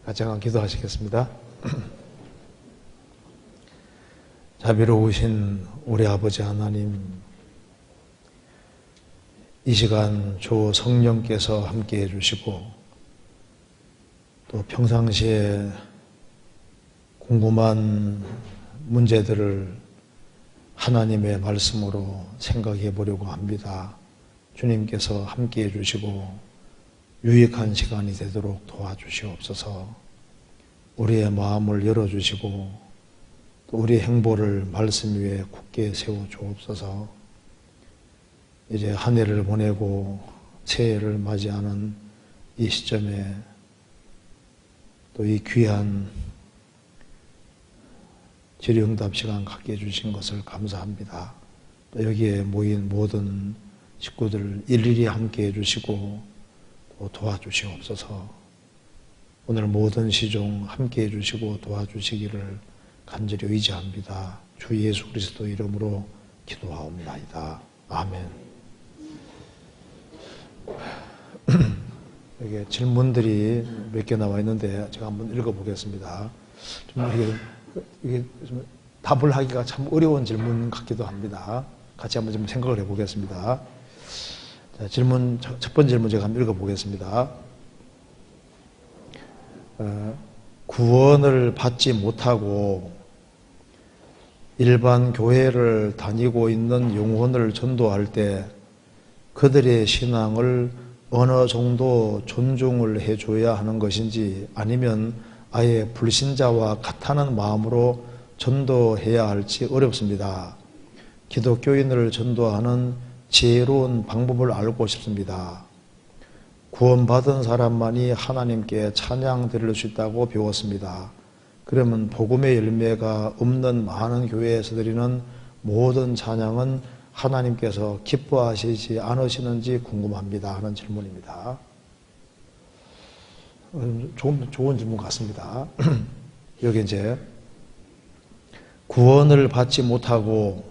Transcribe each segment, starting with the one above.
같이 한번 기도하시겠습니다. 자비로우신 우리 아버지 하나님, 이 시간 주 성령께서 함께 해주시고 또 평상시에 궁금한 문제들을 하나님의 말씀으로 생각해 보려고 합니다. 주님께서 함께 해주시고 유익한 시간이 되도록 도와주시옵소서. 우리의 마음을 열어주시고 또 우리의 행보를 말씀 위에 굳게 세워주옵소서. 이제 한 해를 보내고 새해를 맞이하는 이 시점에 또 이 귀한 질의응답 시간 갖게 해주신 것을 감사합니다. 또 여기에 모인 모든 식구들 일일이 함께 해주시고 또 도와주시옵소서. 오늘 모든 시종 함께 해주시고 도와주시기를 간절히 의지합니다. 주 예수 그리스도 이름으로 기도하옵나이다. 아멘. 여기 질문들이 몇 개 나와 있는데 제가 한번 읽어보겠습니다. 이게 좀 답을 하기가 참 어려운 질문 같기도 합니다. 같이 한번 좀 생각을 해보겠습니다. 자, 첫 번째 질문 제가 한번 읽어보겠습니다. 구원을 받지 못하고 일반 교회를 다니고 있는 영혼을 전도할 때 그들의 신앙을 어느 정도 존중을 해줘야 하는 것인지 아니면 아예 불신자와 같다는 마음으로 전도해야 할지 어렵습니다. 기독교인을 전도하는 지혜로운 방법을 알고 싶습니다. 구원받은 사람만이 하나님께 찬양 드릴 수 있다고 배웠습니다. 그러면 복음의 열매가 없는 많은 교회에서 드리는 모든 찬양은 하나님께서 기뻐하시지 않으시는지 궁금합니다 하는 질문입니다. 좋은 질문 같습니다. 여기 이제 구원을 받지 못하고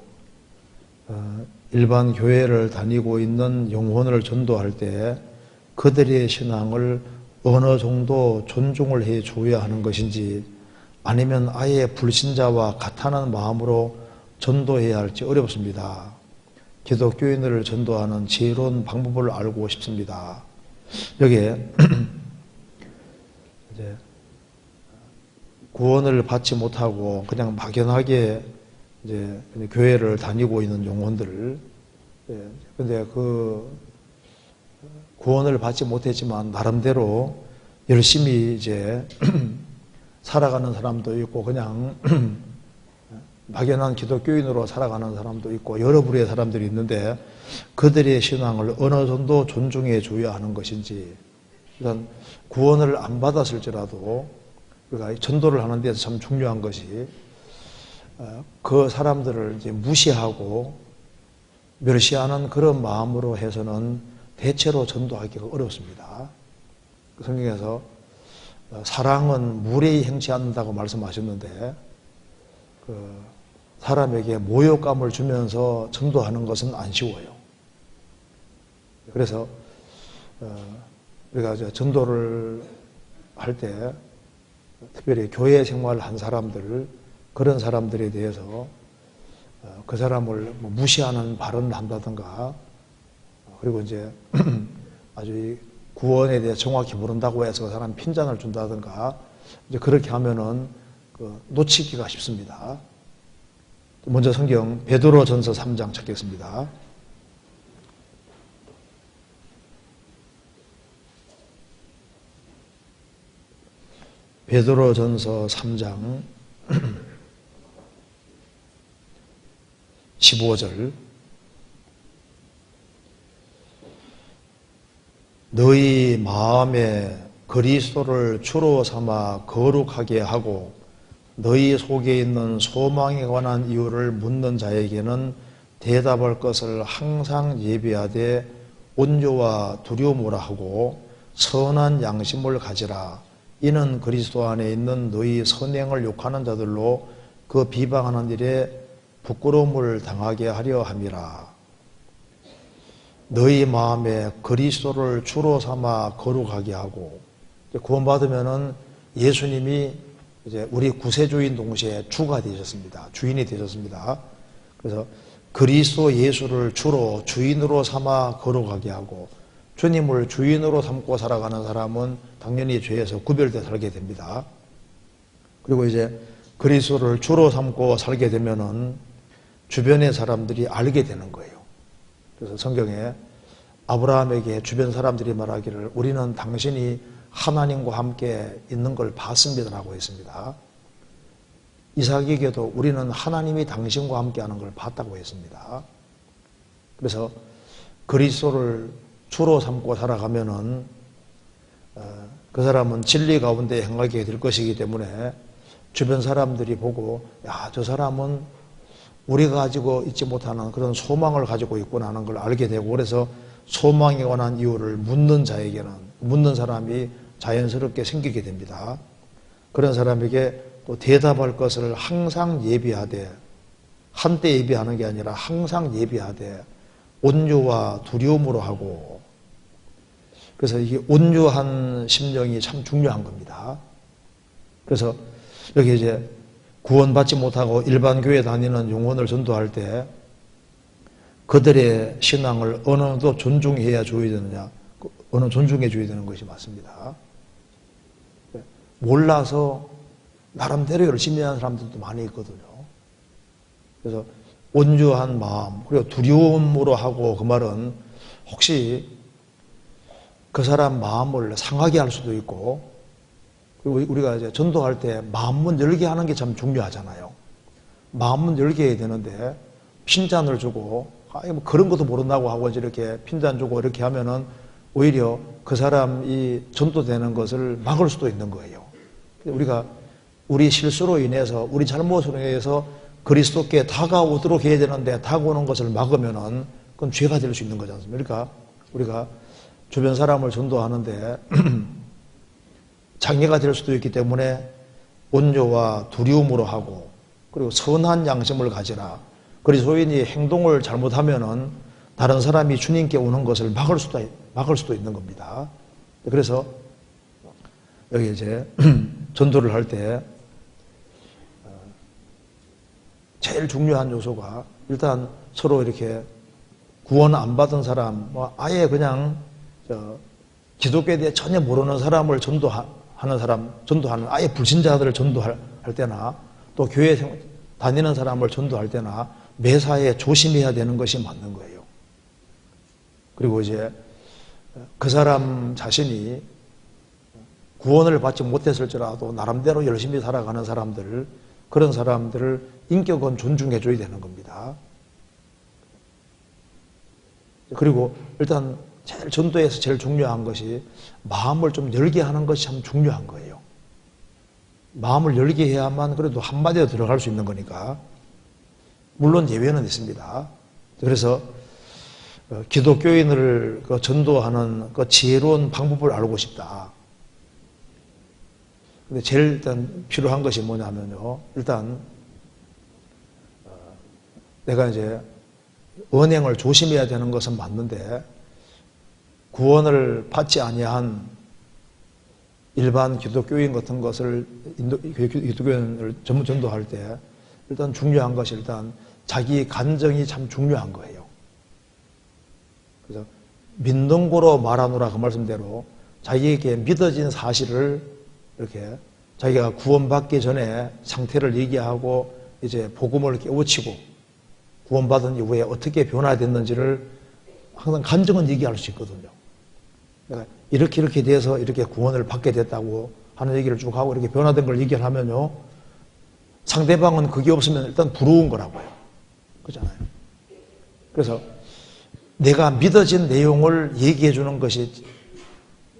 일반 교회를 다니고 있는 영혼을 전도할 때 그들의 신앙을 어느 정도 존중을 해줘야 하는 것인지 아니면 아예 불신자와 같다는 마음으로 전도해야 할지 어렵습니다. 기독교인들을 전도하는 지혜로운 방법을 알고 싶습니다. 여기에 이제 구원을 받지 못하고 그냥 막연하게 이제 교회를 다니고 있는 영혼들, 근데 그 구원을 받지 못했지만 나름대로 열심히 이제 살아가는 사람도 있고 그냥 막연한 기독교인으로 살아가는 사람도 있고 여러 부류의 사람들이 있는데 그들의 신앙을 어느 정도 존중해 줘야 하는 것인지, 일단 구원을 안 받았을지라도 우리가 전도를 하는 데서 참 중요한 것이 그 사람들을 이제 무시하고 멸시하는 그런 마음으로 해서는 대체로 전도하기가 어렵습니다. 성경에서 사랑은 무례히 행치 않는다고 말씀하셨는데 사람에게 모욕감을 주면서 전도하는 것은 안 쉬워요. 그래서 우리가 전도를 할 때 특별히 교회 생활을 한 사람들, 그런 사람들에 대해서 그 사람을 무시하는 발언을 한다든가, 그리고 이제 아주 구원에 대해 정확히 모른다고 해서 그 사람 핀잔을 준다든가, 이제 그렇게 하면은 놓치기가 쉽습니다. 먼저 성경 베드로전서 3장 찾겠습니다. 베드로전서 3장 15절. 너희 마음에 그리스도를 주로 삼아 거룩하게 하고 너희 속에 있는 소망에 관한 이유를 묻는 자에게는 대답할 것을 항상 예비하되 온유와 두려움으로 하고 선한 양심을 가지라. 이는 그리스도 안에 있는 너희 선행을 욕하는 자들로 그 비방하는 일에 부끄러움을 당하게 하려 함이라. 너희 마음에 그리스도를 주로 삼아 거룩하게 하고, 구원받으면은 예수님이 이제 우리 구세주인 동시에 주가 되셨습니다. 주인이 되셨습니다. 그래서 그리스도 예수를 주로 주인으로 삼아 거룩하게 하고 주님을 주인으로 삼고 살아가는 사람은 당연히 죄에서 구별되어 살게 됩니다. 그리고 이제 그리스도를 주로 삼고 살게 되면은 주변의 사람들이 알게 되는 거예요. 그래서 성경에 아브라함에게 주변 사람들이 말하기를 우리는 당신이 하나님과 함께 있는 걸 봤습니다라고 했습니다. 이삭에게도 우리는 하나님이 당신과 함께 하는 걸 봤다고 했습니다. 그래서 그리스도를 주로 삼고 살아가면은 그 사람은 진리 가운데 행하게 될 것이기 때문에 주변 사람들이 보고 야, 저 사람은 우리가 가지고 있지 못하는 그런 소망을 가지고 있구나 하는 걸 알게 되고 그래서 소망에 관한 이유를 묻는 자에게는 묻는 사람이 자연스럽게 생기게 됩니다. 그런 사람에게 또 대답할 것을 항상 예비하되 한때 예비하는 게 아니라 항상 예비하되 온유와 두려움으로 하고 그래서 이게 온유한 심령이 참 중요한 겁니다. 그래서 여기 이제 구원받지 못하고 일반 교회 다니는 영혼을 전도할 때 그들의 신앙을 어느 정도 존중해야 줘야 되느냐, 어느 존중해 줘야 되는 것이 맞습니다. 몰라서 나름대로 열심히 하는 사람들도 많이 있거든요. 그래서 온유한 마음, 그리고 두려움으로 하고 그 말은 혹시 그 사람 마음을 상하게 할 수도 있고 그리고 우리가 이제 전도할 때 마음문 열게 하는 게 참 중요하잖아요. 마음문 열게 해야 되는데 핀잔을 주고 뭐 그런 것도 모른다고 하고 이렇게 핀잔 주고 이렇게 하면은 오히려 그 사람이 전도되는 것을 막을 수도 있는 거예요. 우리가 우리 실수로 인해서 우리 잘못으로 인해서 그리스도께 다가오도록 해야 되는데 다가오는 것을 막으면은 그건 죄가 될 수 있는 거지 않습니까? 그러니까 우리가 주변 사람을 전도하는데 장애가 될 수도 있기 때문에 온유와 두려움으로 하고 그리고 선한 양심을 가지라. 그리스도인이 행동을 잘못하면은 다른 사람이 주님께 오는 것을 막을 수도 있는 겁니다. 그래서 여기 이제 전도를 할 때 제일 중요한 요소가 일단 서로 이렇게 구원 안 받은 사람, 뭐 아예 그냥 기독교에 대해 전혀 모르는 사람을 전도하는 아예 불신자들을 전도할 때나 또 교회 다니는 사람을 전도할 때나 매사에 조심해야 되는 것이 맞는 거예요. 그리고 이제 그 사람 자신이 구원을 받지 못했을지라도 나름대로 열심히 살아가는 사람들, 그런 사람들을 인격은 존중해줘야 되는 겁니다. 그리고 일단 전도에서 제일 중요한 것이 마음을 좀 열게 하는 것이 참 중요한 거예요. 마음을 열게 해야만 그래도 한마디로 들어갈 수 있는 거니까. 물론 예외는 있습니다. 그래서 기독교인을 전도하는 그 지혜로운 방법을 알고 싶다. 근데 제일 일단 필요한 것이 뭐냐면요. 일단 내가 이제 언행을 조심해야 되는 것은 맞는데 구원을 받지 아니한 일반 기독교인 같은 것을 기독교인을 전도할 때 일단 중요한 것이 일단 자기 간정이 참 중요한 거예요. 그래서 믿는 고로 말하노라 그 말씀대로 자기에게 믿어진 사실을 이렇게 자기가 구원받기 전에 상태를 얘기하고 이제 복음을 깨우치고 구원받은 이후에 어떻게 변화됐는지를 항상 간증은 얘기할 수 있거든요. 그러니까 이렇게 돼서 이렇게 구원을 받게 됐다고 하는 얘기를 쭉 하고 이렇게 변화된 걸 얘기를 하면요. 상대방은 그게 없으면 일단 부러운 거라고요. 그렇잖아요. 그래서 내가 믿어진 내용을 얘기해 주는 것이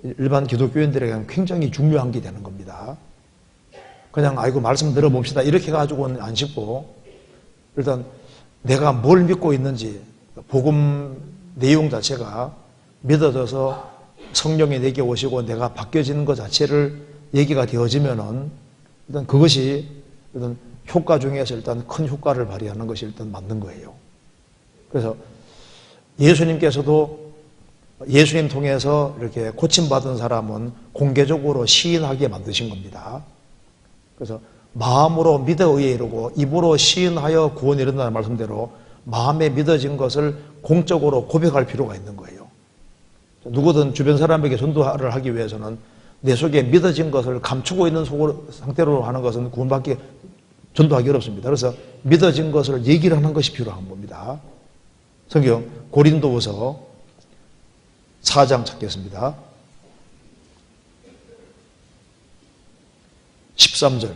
일반 기독교인들에게는 굉장히 중요한 게 되는 겁니다. 그냥 아이고 말씀 들어봅시다 이렇게 가지고는 안 싶고 일단 내가 뭘 믿고 있는지 복음 내용 자체가 믿어져서 성령이 내게 오시고 내가 바뀌어지는 것 자체를 얘기가 되어지면은 일단 그것이 일단 효과 중에서 일단 큰 효과를 발휘하는 것이 일단 맞는 거예요. 그래서 예수님께서도 예수님 통해서 이렇게 고침받은 사람은 공개적으로 시인하게 만드신 겁니다. 그래서 마음으로 믿어 의에 이르고 입으로 시인하여 구원이 이른다는 말씀대로 마음에 믿어진 것을 공적으로 고백할 필요가 있는 거예요. 누구든 주변 사람에게 전도를 하기 위해서는 내 속에 믿어진 것을 감추고 있는 상태로 하는 것은 전도하기 어렵습니다. 그래서 믿어진 것을 얘기를 하는 것이 필요한 겁니다. 성경 고린도후서 4장 찾겠습니다. 13절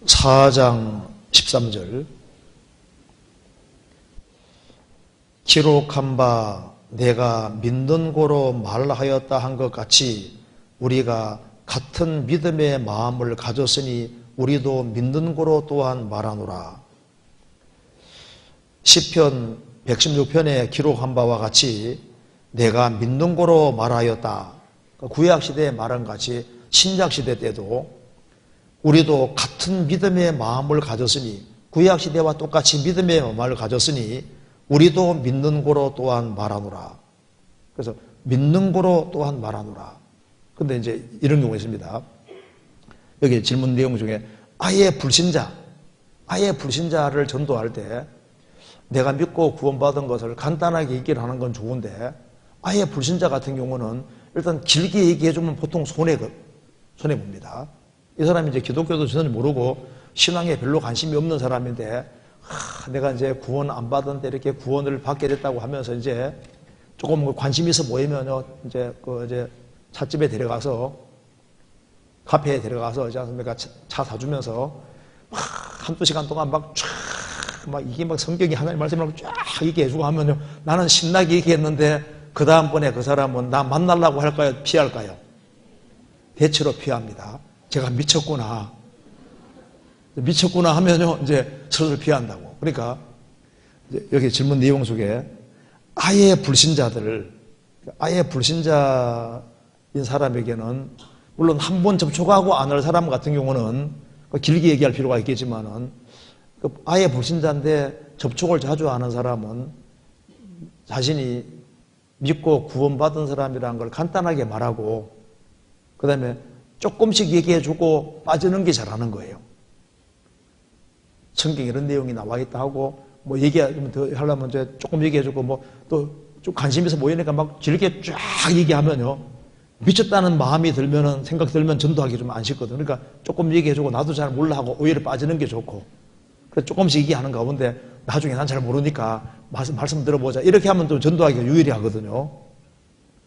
4장 13절 기록한 바 내가 믿는 고로 말하였다 한 것 같이 우리가 같은 믿음의 마음을 가졌으니 우리도 믿는 고로 또한 말하노라. 시편 116편에 기록한 바와 같이 내가 믿는 고로 말하였다. 구약시대의 말은 같이 신약시대 때도 우리도 같은 믿음의 마음을 가졌으니 구약시대와 똑같이 믿음의 마음을 가졌으니 우리도 믿는 고로 또한 말하노라. 그래서 믿는 고로 또한 말하노라. 근데 이제 이런 경우가 있습니다. 여기 질문 내용 중에 아예 불신자를 전도할 때 내가 믿고 구원받은 것을 간단하게 얘기를 하는 건 좋은데 아예 불신자 같은 경우는 일단 길게 얘기해주면 보통 손해봅니다. 이 사람이 이제 기독교도 전혀 모르고 신앙에 별로 관심이 없는 사람인데 내가 이제 구원 안 받았는데 이렇게 구원을 받게 됐다고 하면서 이제 조금 관심이 있어 보이면요, 이제 찻집에 데려가서 카페에 데려가서 이제 차 사주면서 한두 시간 동안 막 이게 성경이 하나님 말씀을 쫙 얘기해주고 하면요, 나는 신나게 얘기했는데 그 다음번에 그 사람은 나 만나려고 할까요? 피할까요? 대체로 피합니다. 제가 미쳤구나 하면요, 이제 서로를 피한다고. 그러니까 여기 질문 내용 속에 아예 불신자인 사람에게는 물론 한 번 접촉하고 안 할 사람 같은 경우는 길게 얘기할 필요가 있겠지만은 아예 불신자인데 접촉을 자주 하는 사람은 자신이 믿고 구원받은 사람이라는 걸 간단하게 말하고 그 다음에 조금씩 얘기해주고 빠지는 게 잘하는 거예요. 성경에 이런 내용이 나와 있다 하고 뭐 얘기하면 더 하려면 이제 조금 얘기해주고 뭐 또 좀 관심 있어 보이니까 막 길게 쫙 얘기하면요, 미쳤다는 마음이 들면은 생각 들면 전도하기 좀 안 쉽거든. 그러니까 조금 얘기해주고 나도 잘 몰라 하고 오히려 빠지는 게 좋고, 그래서 조금씩 얘기하는 가운데 나중에 난 잘 모르니까 말씀 들어보자 이렇게 하면 또 전도하기가 유리하거든요.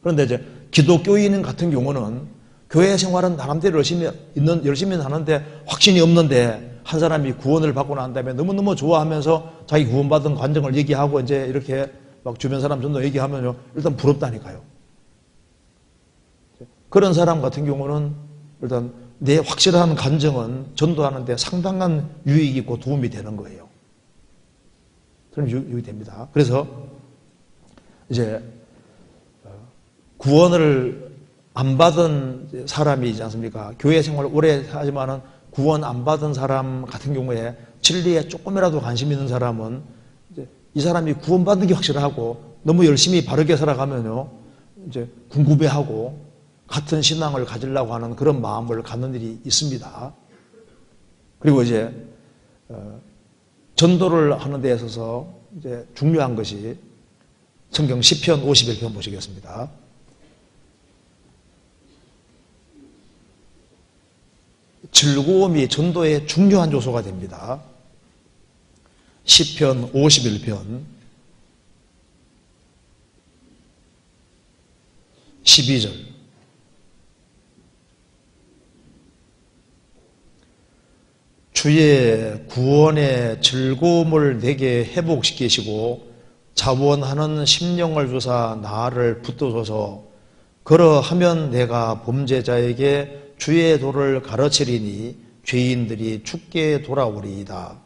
그런데 이제 기독교인 같은 경우는 교회 생활은 나름대로 열심히 하는데 확신이 없는데 한 사람이 구원을 받고 난 다음에 너무너무 좋아하면서 자기 구원받은 관정을 얘기하고 이제 이렇게 막 주변 사람 전도 얘기하면요, 일단 부럽다니까요. 그런 사람 같은 경우는 일단 내 확실한 간증은 전도하는데 상당한 유익이 있고 도움이 되는 거예요. 그럼 유익이 됩니다. 그래서 이제 구원을 안 받은 사람이지 않습니까? 교회 생활을 오래 하지만은 구원 안 받은 사람 같은 경우에 진리에 조금이라도 관심 있는 사람은 이제 이 사람이 구원받는 게 확실하고 너무 열심히 바르게 살아가면요, 이제 궁금해하고 같은 신앙을 가지려고 하는 그런 마음을 갖는 일이 있습니다. 그리고 이제 전도를 하는 데 있어서 이제 중요한 것이 성경 시편 51편 보시겠습니다. 즐거움이 전도의 중요한 요소가 됩니다. 시편 51편 12절 주의 구원의 즐거움을 내게 회복시키시고 자원하는 심령을 주사 나를 붙드소서. 그러하면 내가 범죄자에게 주의 도를 가르치리니 죄인들이 죽게 돌아오리이다.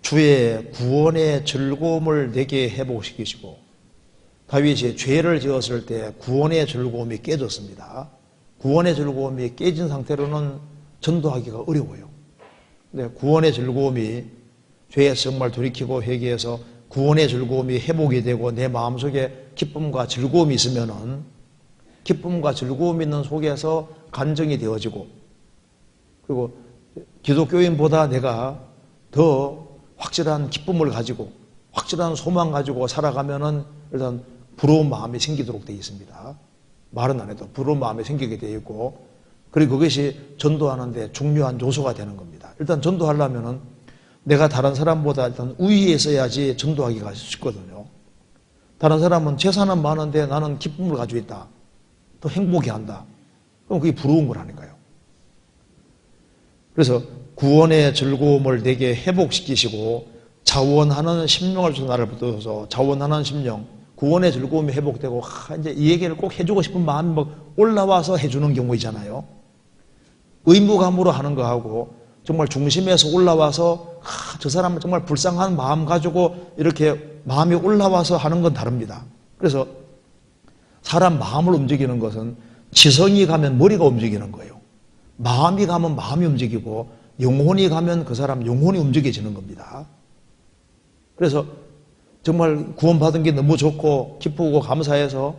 주의 구원의 즐거움을 내게 회복시키시고, 다윗이 죄를 지었을 때 구원의 즐거움이 깨졌습니다. 구원의 즐거움이 깨진 상태로는 전도하기가 어려워요. 근데 구원의 즐거움이 죄에서 정말 돌이키고 회개해서 구원의 즐거움이 회복이 되고 내 마음속에 기쁨과 즐거움이 있으면은 기쁨과 즐거움이 있는 속에서 간증이 되어지고 그리고 기독교인보다 내가 더 확실한 기쁨을 가지고 확실한 소망 가지고 살아가면은 일단 부러운 마음이 생기도록 되어 있습니다. 말은 안 해도 부러운 마음이 생기게 되어 있고 그리고 그것이 전도하는데 중요한 요소가 되는 겁니다. 일단 전도하려면은 내가 다른 사람보다 일단 우위에 있어야지 전도하기가 쉽거든요. 다른 사람은 재산은 많은데 나는 기쁨을 가지고 있다. 더 행복해 한다. 그럼 그게 부러운 거라니까요. 그래서 구원의 즐거움을 내게 회복시키시고 자원하는 심령을 주셔서 나를 붙들어서 자원하는 심령, 구원의 즐거움이 회복되고 이제 이 얘기를 꼭 해주고 싶은 마음이 막 올라와서 해주는 경우 있잖아요. 의무감으로 하는 거하고 정말 중심에서 올라와서 저 사람은 정말 불쌍한 마음 가지고 이렇게 마음이 올라와서 하는 건 다릅니다. 그래서 사람 마음을 움직이는 것은 지성이 가면 머리가 움직이는 거예요. 마음이 가면 마음이 움직이고 영혼이 가면 그 사람 영혼이 움직여지는 겁니다. 그래서 정말 구원받은 게 너무 좋고 기쁘고 감사해서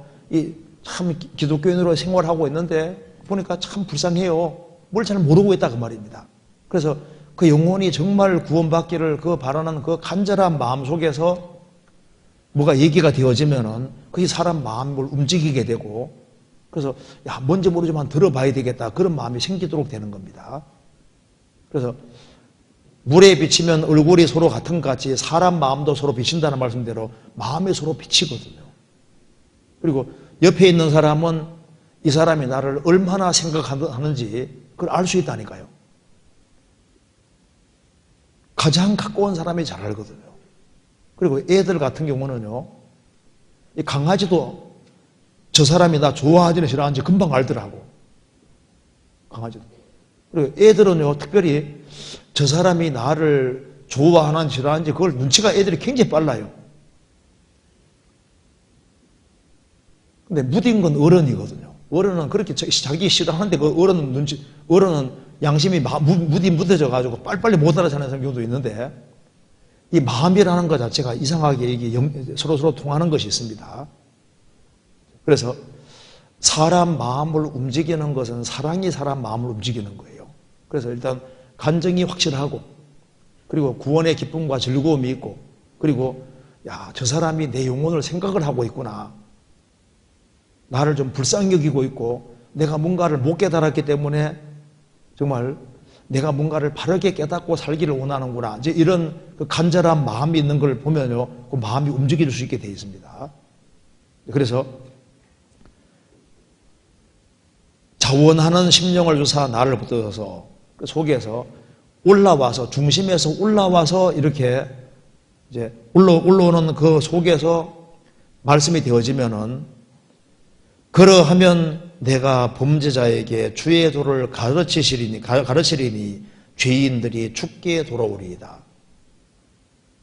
참 기독교인으로 생활하고 있는데 보니까 참 불쌍해요. 뭘 잘 모르고 있다 그 말입니다. 그래서 그 영혼이 정말 구원받기를 그 바라는 그 간절한 마음 속에서 뭐가 얘기가 되어지면은 그게 사람 마음을 움직이게 되고 그래서 야 뭔지 모르지만 들어봐야 되겠다 그런 마음이 생기도록 되는 겁니다. 그래서 물에 비치면 얼굴이 서로 같은 것 같이 사람 마음도 서로 비친다는 말씀대로 마음이 서로 비치거든요. 그리고 옆에 있는 사람은 이 사람이 나를 얼마나 생각하는지 그걸 알 수 있다니까요. 가장 가까운 사람이 잘 알거든요. 그리고 애들 같은 경우는요, 이 강아지도 저 사람이 나 좋아하지는 싫어하는지 금방 알더라고. 강아지도. 그리고 애들은요, 특별히 저 사람이 나를 좋아하는지 싫어하는지 그걸 눈치가 애들이 굉장히 빨라요. 근데 무딘 건 어른이거든요. 어른은 그렇게 자기 싫어하는데 그 어른은 양심이 묻어져가지고 빨리빨리 못 알아차리는 경우도 있는데 이 마음이라는 것 자체가 이상하게 이게 서로 통하는 것이 있습니다. 그래서 사람 마음을 움직이는 것은 사랑이 사람 마음을 움직이는 거예요. 그래서 일단 간증이 확실하고 그리고 구원의 기쁨과 즐거움이 있고 그리고 야, 저 사람이 내 영혼을 생각을 하고 있구나. 나를 좀 불쌍히 여기고 있고 내가 뭔가를 못 깨달았기 때문에 정말 내가 뭔가를 바르게 깨닫고 살기를 원하는구나. 이제 이런 그 간절한 마음이 있는 걸 보면요. 그 마음이 움직일 수 있게 되어 있습니다. 그래서 자원하는 심령을 주사 나를 붙들어서 그 속에서 올라와서 중심에서 올라와서 이렇게 이제 올라오는 그 속에서 말씀이 되어지면은 그러하면 내가 범죄자에게 주의 도를 가르치리니 죄인들이 죽게 돌아오리이다.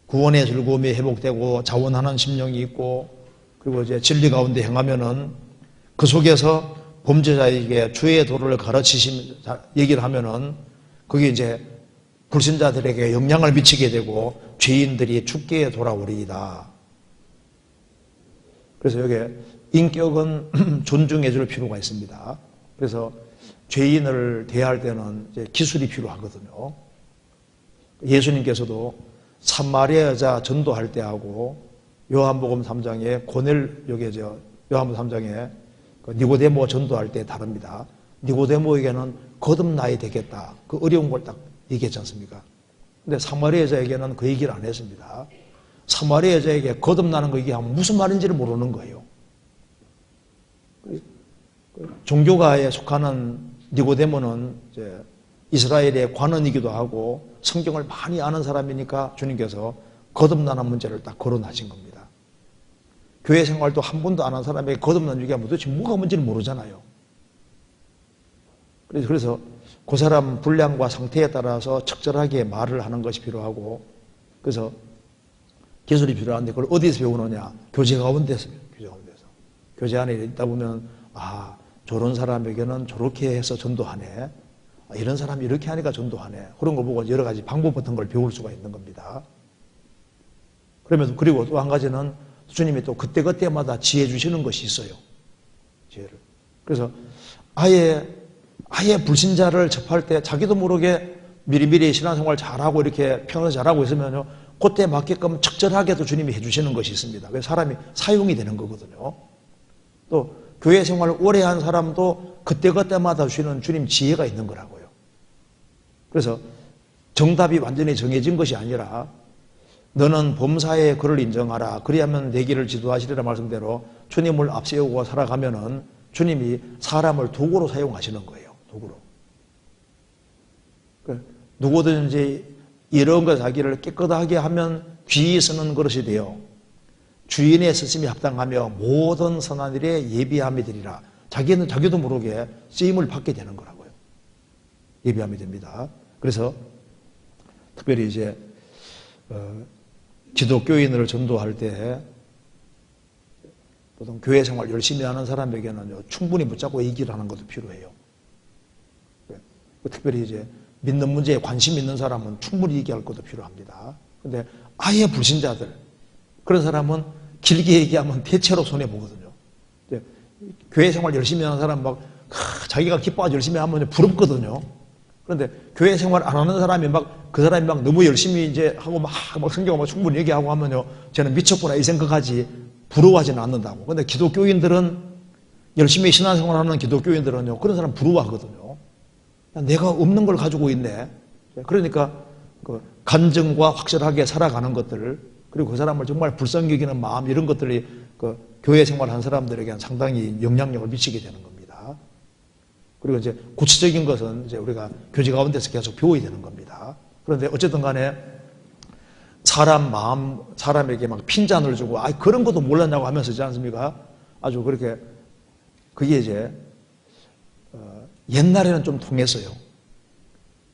구원의 즐거움이 회복되고 자원하는 심령이 있고 그리고 이제 진리 가운데 행하면은 그 속에서 범죄자에게 주의 도를 얘기를 하면은 그게 이제 불신자들에게 영향을 미치게 되고 죄인들이 죽게 돌아오리이다. 그래서 여기 인격은 존중해 줄 필요가 있습니다. 그래서 죄인을 대할 때는 이제 기술이 필요하거든요. 예수님께서도 사마리아 여자 전도할 때하고 요한복음 3장에 요한복음 3장에 니고데모 전도할 때 다릅니다. 니고데모에게는 거듭나야 되겠다. 그 어려운 걸 딱 얘기했지 않습니까? 근데 사마리아 여자에게는 그 얘기를 안 했습니다. 사마리아 여자에게 거듭나는 거 얘기하면 무슨 말인지를 모르는 거예요. 종교가에 속하는 니고데모는 이제 이스라엘의 관원이기도 하고 성경을 많이 아는 사람이니까 주님께서 거듭나는 문제를 딱 거론하신 겁니다. 교회 생활도 한 번도 안 한 사람에게 거듭나는 얘기하면 도대체 뭐가 뭔지를 모르잖아요. 그래서 그 사람 분량과 상태에 따라서 적절하게 말을 하는 것이 필요하고 그래서 기술이 필요한데 그걸 어디서 배우느냐? 교제 가운데서 배워요. 교제 안에 있다 보면 저런 사람에게는 저렇게 해서 전도하네. 이런 사람이 이렇게 하니까 전도하네. 그런 거 보고 여러 가지 방법 같은 걸 배울 수가 있는 겁니다. 그러면 그리고 또 한 가지는 주님이 또 그때그때마다 지혜 주시는 것이 있어요. 지혜를. 그래서 아예 불신자를 접할 때 자기도 모르게 미리미리 신앙생활 잘하고 이렇게 평소 잘하고 있으면요, 그때 맞게끔 적절하게도 주님이 해주시는 것이 있습니다. 그래서 사람이 사용이 되는 거거든요. 또 교회 생활을 오래 한 사람도 그때그때마다 주시는 주님 지혜가 있는 거라고요. 그래서 정답이 완전히 정해진 것이 아니라 너는 범사에 그를 인정하라. 그리하면 내 길을 지도하시리라 말씀대로 주님을 앞세우고 살아가면은 주님이 사람을 도구로 사용하시는 거예요. 도구로. 누구든지 이런 것 자기를 깨끗하게 하면 귀히 쓰는 그릇이 되어 주인의 쓰심이 합당하며 모든 선한 일에 예비함이 되리라. 자기도 모르게 쓰임을 받게 되는 거라고요. 예비함이 됩니다. 그래서 특별히 이제 기독교인을 전도할 때 보통 교회 생활 열심히 하는 사람에게는 충분히 붙잡고 얘기를 하는 것도 필요해요. 특별히 이제 믿는 문제에 관심 있는 사람은 충분히 얘기할 것도 필요합니다. 근데 아예 불신자들, 그런 사람은 길게 얘기하면 대체로 손해보거든요. 교회 생활 열심히 하는 사람 자기가 기뻐가지고 열심히 하면 부럽거든요. 그런데 교회 생활 안 하는 사람이 그 사람이 너무 열심히 이제 하고 막 성경 충분히 얘기하고 하면요, 쟤는 미쳤구나 이 생각하지 부러워하지는 않는다고. 근데 기독교인들은 열심히 신앙생활 하는 기독교인들은요, 그런 사람 부러워하거든요. 내가 없는 걸 가지고 있네. 그러니까 그 간증과 확실하게 살아가는 것들, 그리고 그 사람을 정말 불쌍히 여기는 마음, 이런 것들이 그 교회 생활하는 사람들에게는 상당히 영향력을 미치게 되는 겁니다. 그리고 이제 구체적인 것은 이제 우리가 교제 가운데서 계속 배워야 되는 겁니다. 그런데 어쨌든 간에 사람에게 막 핀잔을 주고, 그런 것도 몰랐냐고 하면서 있지 않습니까? 아주 그렇게, 그게 이제, 옛날에는 좀 통했어요.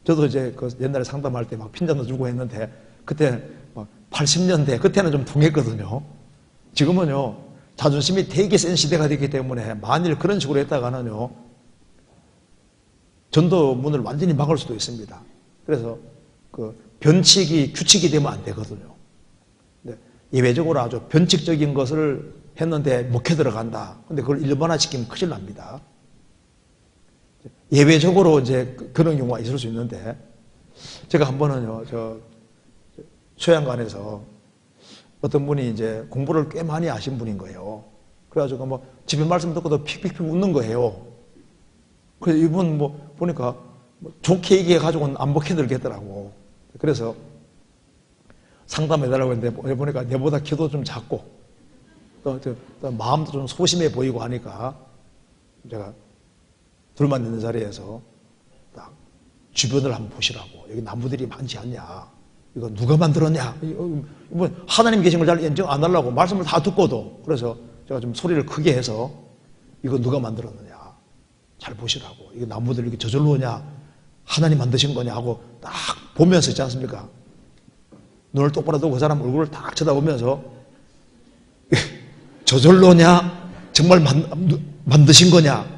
저도 이제 그 옛날에 상담할 때 막 핀잔도 주고 했는데, 그때 막 80년대, 그때는 좀 통했거든요. 지금은요, 자존심이 되게 센 시대가 됐기 때문에 만일 그런 식으로 했다가는요, 전도문을 완전히 막을 수도 있습니다. 그래서 그 변칙이 규칙이 되면 안 되거든요. 예외적으로 아주 변칙적인 것을 했는데 먹혀 들어간다. 근데 그걸 일반화시키면 큰일 납니다. 예외적으로 이제 그런 경우가 있을 수 있는데, 제가 한 번은요, 소양관에서 어떤 분이 이제 공부를 꽤 많이 하신 분인 거예요. 그래가지고 집에 말씀 듣고도 픽픽픽 웃는 거예요. 그래서 이분 보니까 좋게 얘기해가지고는 안 먹혀들겠더라고. 그래서 상담해달라고 했는데, 보니까 내보다 키도 좀 작고, 또 마음도 좀 소심해 보이고 하니까, 제가 둘만 있는 자리에서 딱 주변을 한번 보시라고. 여기 나무들이 많지 않냐. 이거 누가 만들었냐. 이거 하나님 계신 걸 잘 인정 안 하려고 말씀을 다 듣고도. 그래서 제가 좀 소리를 크게 해서 이거 누가 만들었느냐. 잘 보시라고. 이거 나무들 이렇게 저절로 오냐. 하나님 만드신 거냐 하고 딱 보면서 있지 않습니까? 눈을 똑바로 뜨고 그 사람 얼굴을 딱 쳐다보면서 저절로냐? 정말 만드신 거냐?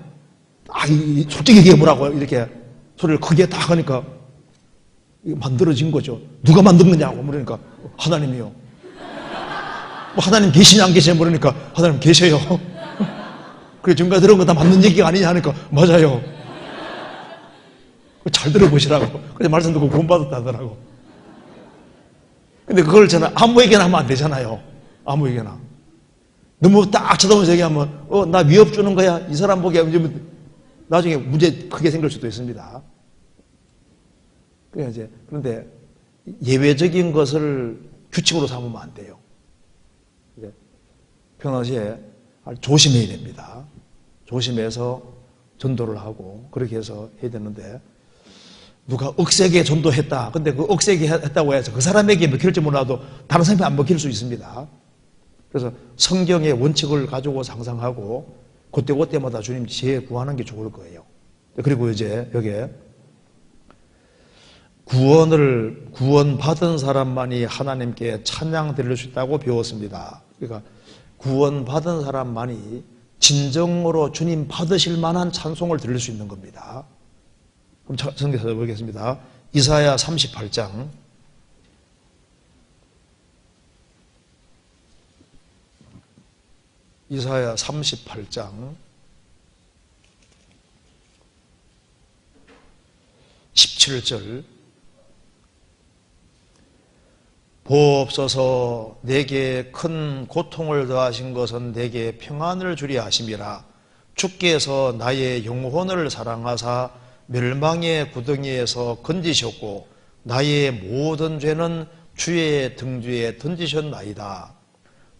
솔직히 얘기해보라고 이렇게 소리를 크게 딱 하니까 만들어진 거죠. 누가 만든 거냐고 물으니까 하나님이요. 하나님 계시냐 안 계시냐 물으니까 하나님 계셔요. 그래 지금까지 들은 거 다 맞는 얘기가 아니냐 하니까 맞아요. 잘 들어보시라고. 그래서 말씀 듣고 구원받았다더라고. 근데 그걸 저는 아무에게나 하면 안 되잖아요. 아무에게나. 너무 딱 쳐다보면서 얘기하면 나 위협 주는 거야. 이 사람 보기에 나중에 문제 크게 생길 수도 있습니다. 그런데 예외적인 것을 규칙으로 삼으면 안 돼요. 평상시에 조심해야 됩니다. 조심해서 전도를 하고 그렇게 해서 해야 되는데, 누가 억세게 전도했다. 근데 그 억세게 했다고 해서 그 사람에게 먹힐지 몰라도 다른 사람이 안 먹힐 수 있습니다. 그래서 성경의 원칙을 가지고 상상하고 그때마다 주님 지혜 구하는 게 좋을 거예요. 그리고 이제 여기에 구원받은 사람만이 하나님께 찬양 드릴 수 있다고 배웠습니다. 그러니까 구원받은 사람만이 진정으로 주님 받으실 만한 찬송을 드릴 수 있는 겁니다. 그럼 성경 찾아보겠습니다. 이사야 38장 이사야 38장 17절 보옵소서 내게 큰 고통을 더하신 것은 내게 평안을 주려 하심이라. 주께서 나의 영혼을 사랑하사 멸망의 구덩이에서 건지셨고 나의 모든 죄는 주의 등 뒤에 던지셨나이다.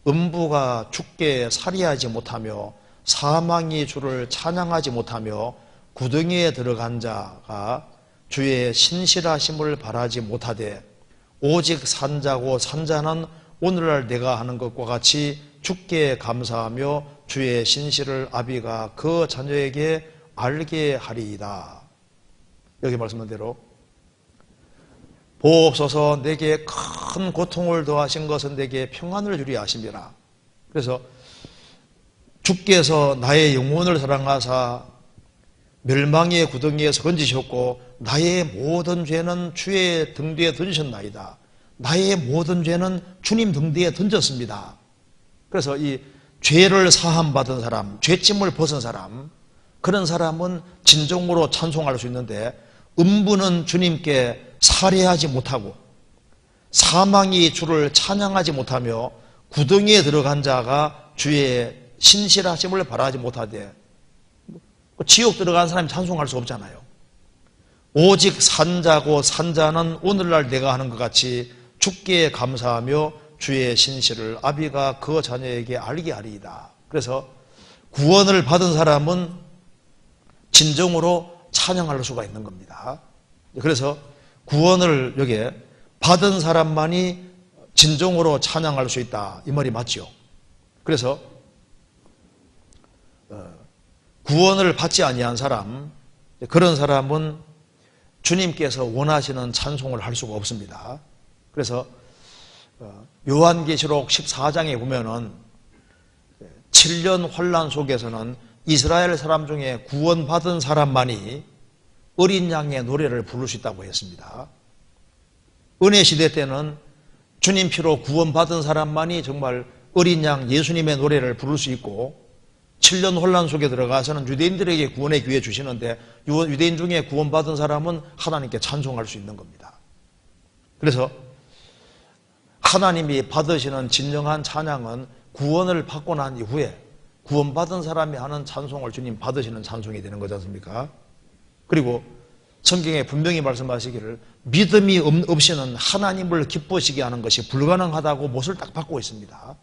음부가 주께 살이하지 못하며 사망이 주를 찬양하지 못하며 구덩이에 들어간 자가 주의 신실하심을 바라지 못하되 오직 산자고 산자는 오늘날 내가 하는 것과 같이 주께 감사하며 주의 신실을 아비가 그 자녀에게 알게 하리이다. 여기 말씀한 대로 보옵소서 내게 큰 고통을 더하신 것은 내게 평안을 주려 하심이라. 그래서 주께서 나의 영혼을 사랑하사 멸망의 구덩이에서 건지셨고 나의 모든 죄는 주의 등 뒤에 던지셨나이다. 나의 모든 죄는 주님 등 뒤에 던졌습니다. 그래서 이 죄를 사함받은 사람, 죄짐을 벗은 사람, 그런 사람은 진정으로 찬송할 수 있는데 음부는 주님께 살해하지 못하고 사망이 주를 찬양하지 못하며 구덩이에 들어간 자가 주의 신실하심을 바라지 못하되 지옥 들어간 사람이 찬송할 수 없잖아요. 오직 산자고 산자는 오늘날 내가 하는 것 같이 주께 감사하며 주의 신실을 아비가 그 자녀에게 알게 하리이다. 그래서 구원을 받은 사람은 진정으로 찬양할 수가 있는 겁니다. 그래서 구원을 여기에 받은 사람만이 진정으로 찬양할 수 있다. 이 말이 맞죠. 그래서 구원을 받지 아니한 사람, 그런 사람은 주님께서 원하시는 찬송을 할 수가 없습니다. 그래서 요한계시록 14장에 보면은 7년 혼란 속에서는 이스라엘 사람 중에 구원받은 사람만이 어린 양의 노래를 부를 수 있다고 했습니다. 은혜 시대 때는 주님 피로 구원받은 사람만이 정말 어린 양 예수님의 노래를 부를 수 있고 7년 혼란 속에 들어가서는 유대인들에게 구원의 기회 주시는데 유대인 중에 구원받은 사람은 하나님께 찬송할 수 있는 겁니다. 그래서 하나님이 받으시는 진정한 찬양은 구원을 받고 난 이후에 구원받은 사람이 하는 찬송을 주님 받으시는 찬송이 되는 거지 않습니까? 그리고 성경에 분명히 말씀하시기를 믿음이 없이는 하나님을 기쁘시게 하는 것이 불가능하다고 못을 딱 받고 있습니다.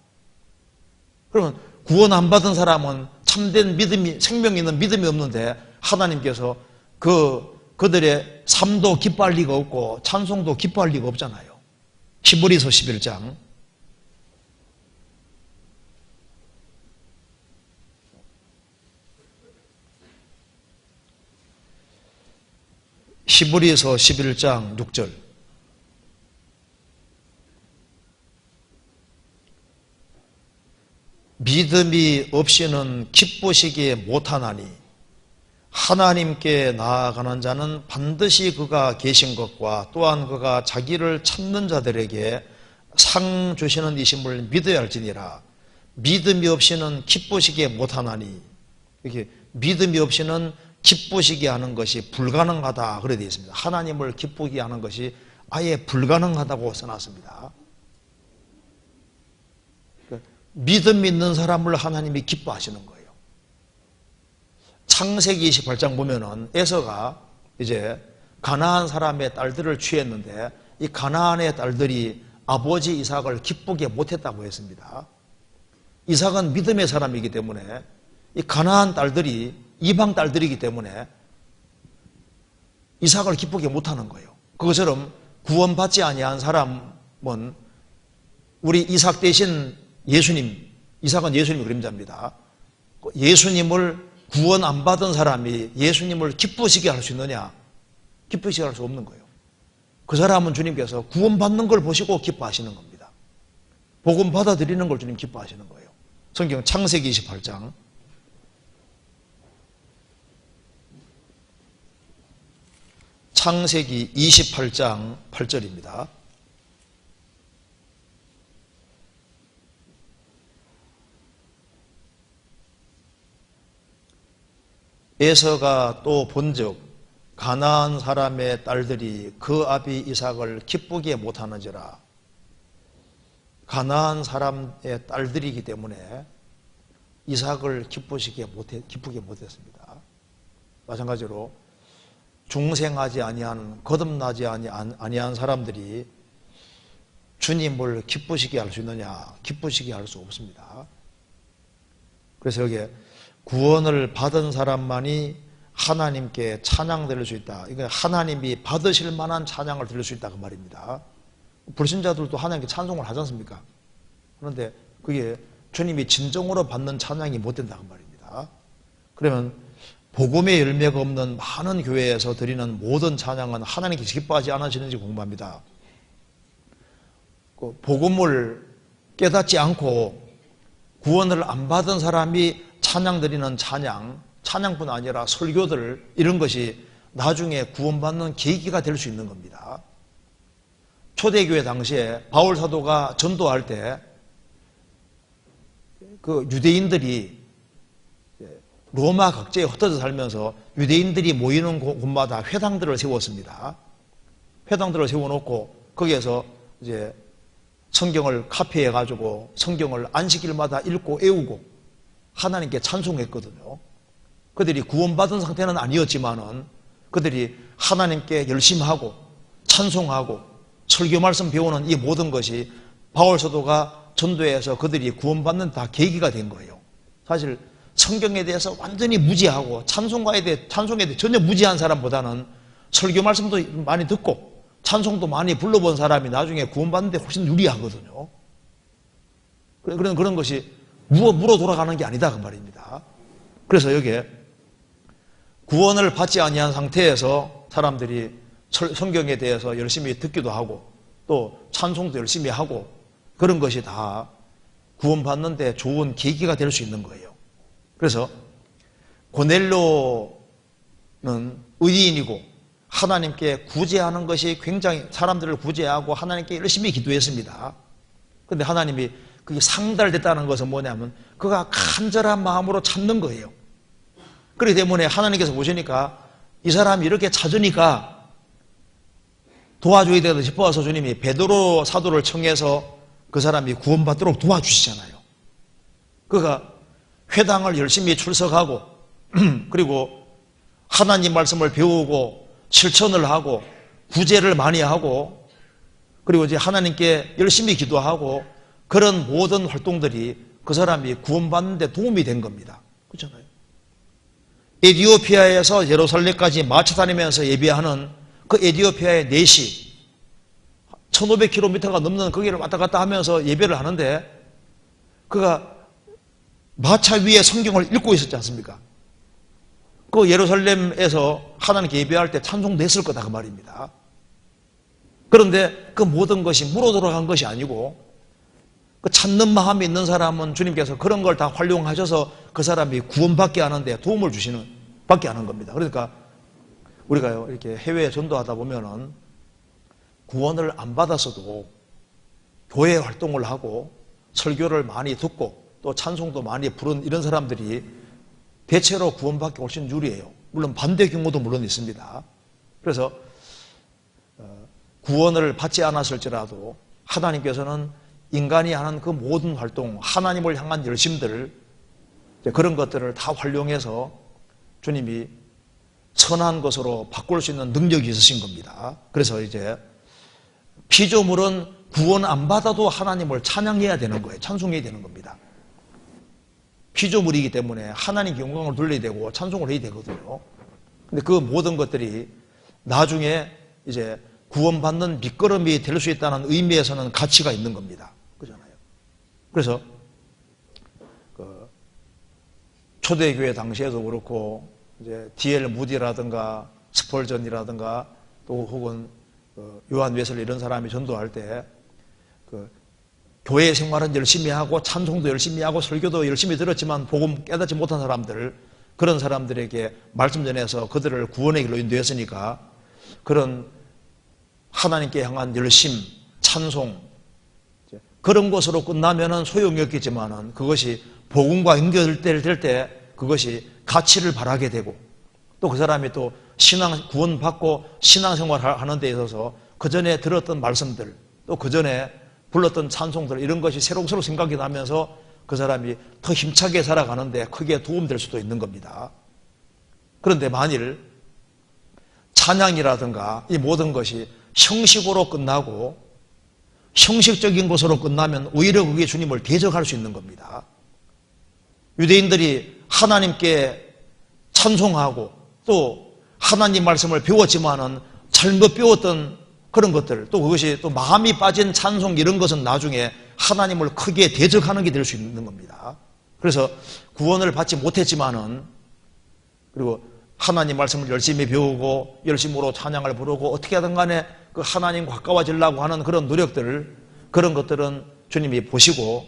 그러면 구원 안 받은 사람은 참된 믿음이, 생명 있는 믿음이 없는데 하나님께서 그들의 삶도 기뻐할 리가 없고 찬송도 기뻐할 리가 없잖아요. 히브리서 11장 히브리서 11장 6절 믿음이 없이는 기쁘시기 못하나니 하나님께 나아가는 자는 반드시 그가 계신 것과 또한 그가 자기를 찾는 자들에게 상 주시는 이심을 믿어야 할지니라. 믿음이 없이는 기쁘시기 못하나니, 이렇게 믿음이 없이는 기쁘시게 하는 것이 불가능하다 그래 되어 있습니다. 하나님을 기쁘게 하는 것이 아예 불가능하다고 써놨습니다. 믿음 있는 사람을 하나님이 기뻐하시는 거예요. 창세기 28장 보면은 에서가 이제 가나안 사람의 딸들을 취했는데 이 가나안의 딸들이 아버지 이삭을 기쁘게 못했다고 했습니다. 이삭은 믿음의 사람이기 때문에 이 가나안 딸들이 이방 딸들이기 때문에 이삭을 기쁘게 못하는 거예요. 그것처럼 구원받지 아니한 사람은 우리 이삭 대신 예수님, 이삭은 예수님의 그림자입니다. 예수님을 구원 안 받은 사람이 예수님을 기쁘시게 할 수 있느냐? 기쁘시게 할 수 없는 거예요. 그 사람은 주님께서 구원받는 걸 보시고 기뻐하시는 겁니다. 복음 받아들이는 걸 주님 기뻐하시는 거예요. 성경 창세기 28장 창세기 28장 8절입니다. 에서가 또 본즉 가나안 사람의 딸들이 그 아비 이삭을 기쁘게 못하는지라. 가나안 사람의 딸들이기 때문에 이삭을 기쁘게 못했습니다. 마찬가지로 중생하지 아니한, 거듭나지 아니한 사람들이 주님을 기쁘시게 할 수 있느냐? 기쁘시게 할 수 없습니다. 그래서 여기에 구원을 받은 사람만이 하나님께 찬양 드릴 수 있다. 이거 하나님이 받으실 만한 찬양을 드릴 수 있다 그 말입니다. 불신자들도 하나님께 찬송을 하지 않습니까? 그런데 그게 주님이 진정으로 받는 찬양이 못 된다 그 말입니다. 그러면 복음의 열매가 없는 많은 교회에서 드리는 모든 찬양은 하나님께 기뻐하지 않으시는지 궁금합니다. 복음을 깨닫지 않고 구원을 안 받은 사람이 찬양 드리는 찬양뿐 아니라 설교들 이런 것이 나중에 구원받는 계기가 될 수 있는 겁니다. 초대교회 당시에 바울 사도가 전도할 때 그 유대인들이 로마 각지에 흩어져 살면서 유대인들이 모이는 곳마다 회당들을 세웠습니다. 회당들을 세워놓고 거기에서 이제 성경을 카피해 가지고 성경을 안식일마다 읽고 외우고 하나님께 찬송했거든요. 그들이 구원받은 상태는 아니었지만은 그들이 하나님께 열심히 하고 찬송하고 설교 말씀 배우는 이 모든 것이 바울 사도가 전도해서 그들이 구원받는 다 계기가 된 거예요. 사실 성경에 대해서 완전히 무지하고 찬송에 대해 전혀 무지한 사람보다는 설교 말씀도 많이 듣고 찬송도 많이 불러본 사람이 나중에 구원받는 데 훨씬 유리하거든요. 그런 것이 물어 돌아가는 게 아니다 그 말입니다. 그래서 여기에 구원을 받지 아니한 상태에서 사람들이 성경에 대해서 열심히 듣기도 하고 또 찬송도 열심히 하고 그런 것이 다 구원받는 데 좋은 계기가 될 수 있는 거예요. 그래서 고넬료는 의인이고 하나님께 구제하는 것이 굉장히 사람들을 구제하고 하나님께 열심히 기도했습니다. 그런데 하나님이 그게 상달됐다는 것은 뭐냐면 그가 간절한 마음으로 찾는 거예요. 그렇기 때문에 하나님께서 보시니까 이 사람이 이렇게 찾으니까 도와줘야 되겠다 싶어서 주님이 베드로 사도를 청해서 그 사람이 구원받도록 도와주시잖아요. 그가 회당을 열심히 출석하고 그리고 하나님 말씀을 배우고 실천을 하고 구제를 많이 하고 그리고 이제 하나님께 열심히 기도하고 그런 모든 활동들이 그 사람이 구원받는 데 도움이 된 겁니다. 그렇잖아요. 에티오피아에서 예루살렘까지 마차 다니면서 예배하는 그 에티오피아의 4시 1500km가 넘는 거기를 왔다 갔다 하면서 예배를 하는데 그가 마차 위에 성경을 읽고 있었지 않습니까? 그 예루살렘에서 하나님께 예배할 때 찬송도 했을 거다 그 말입니다. 그런데 그 모든 것이 물어 돌아간 것이 아니고 그 찾는 마음이 있는 사람은 주님께서 그런 걸 다 활용하셔서 그 사람이 구원받게 하는데 도움을 받게 하는 겁니다. 그러니까 우리가요 이렇게 해외에 전도하다 보면은 구원을 안 받았어도 교회 활동을 하고 설교를 많이 듣고 또 찬송도 많이 부른 이런 사람들이 대체로 구원받기 훨씬 유리해요. 물론 반대 경우도 물론 있습니다. 그래서 구원을 받지 않았을지라도 하나님께서는 인간이 하는 그 모든 활동, 하나님을 향한 열심들 그런 것들을 다 활용해서 주님이 선한 것으로 바꿀 수 있는 능력이 있으신 겁니다. 그래서 이제 피조물은 구원 안 받아도 하나님을 찬양해야 되는 거예요. 찬송해야 되는 겁니다. 피조물이기 때문에 하나님 영광을 돌려야 되고 찬송을 해야 되거든요. 근데 그 모든 것들이 나중에 이제 구원받는 밑거름이 될 수 있다는 의미에서는 가치가 있는 겁니다. 그렇잖아요. 그래서 초대교회 당시에도 그렇고 이제 D.L. 무디라든가 스펄전이라든가 또 혹은 요한 웨슬리 이런 사람이 전도할 때 교회 생활은 열심히 하고 찬송도 열심히 하고 설교도 열심히 들었지만 복음 깨닫지 못한 사람들 그런 사람들에게 말씀 전해서 그들을 구원의 길로 인도했으니까 그런 하나님께 향한 열심, 찬송 그런 것으로 끝나면은 소용이 없겠지만은 그것이 복음과 연결될 때 그것이 가치를 발하게 되고 또 그 사람이 또 구원받고 신앙생활 하는 데 있어서 그 전에 들었던 말씀들, 또 그 전에 불렀던 찬송들, 이런 것이 새록새록 생각이 나면서 그 사람이 더 힘차게 살아가는데 크게 도움될 수도 있는 겁니다. 그런데 만일 찬양이라든가 이 모든 것이 형식으로 끝나고 형식적인 것으로 끝나면 오히려 그게 주님을 대적할 수 있는 겁니다. 유대인들이 하나님께 찬송하고 또 하나님 말씀을 배웠지만은 잘못 배웠던 그런 것들, 또 그것이 또 마음이 빠진 찬송, 이런 것은 나중에 하나님을 크게 대적하는 게 될 수 있는 겁니다. 그래서 구원을 받지 못했지만은, 그리고 하나님 말씀을 열심히 배우고 열심으로 찬양을 부르고 어떻게 하든 간에 그 하나님과 가까워지려고 하는 그런 노력들, 그런 것들은 주님이 보시고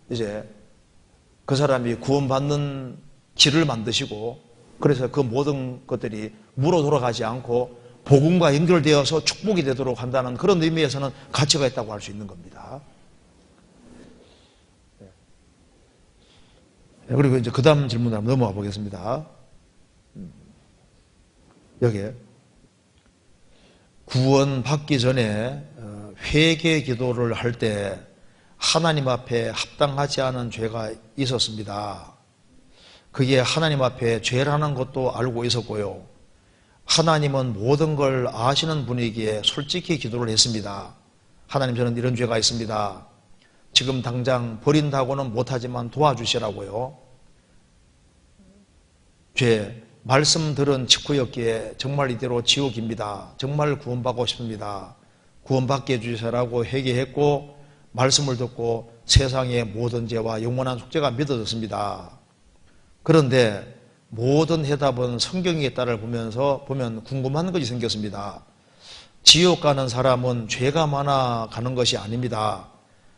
이제 그 사람이 구원받는 길을 만드시고, 그래서 그 모든 것들이 무로 돌아가지 않고 복음과 연결되어서 축복이 되도록 한다는 그런 의미에서는 가치가 있다고 할 수 있는 겁니다. 그리고 이제 그 다음 질문으로 한번 넘어가 보겠습니다. 여기에 구원 받기 전에 회개 기도를 할 때 하나님 앞에 합당하지 않은 죄가 있었습니다. 그게 하나님 앞에 죄라는 것도 알고 있었고요. 하나님은 모든 걸 아시는 분이기에 솔직히 기도를 했습니다. 하나님, 저는 이런 죄가 있습니다. 지금 당장 버린다고는 못하지만 도와주시라고요. 죄, 말씀 들은 직후였기에 정말 이대로 지옥입니다. 정말 구원받고 싶습니다. 구원받게 해주시라고 회개했고 말씀을 듣고 세상의 모든 죄와 영원한 속죄가 믿어졌습니다. 그런데 모든 해답은 성경의 딸을 보면 궁금한 것이 생겼습니다. 지옥 가는 사람은 죄가 많아 가는 것이 아닙니다.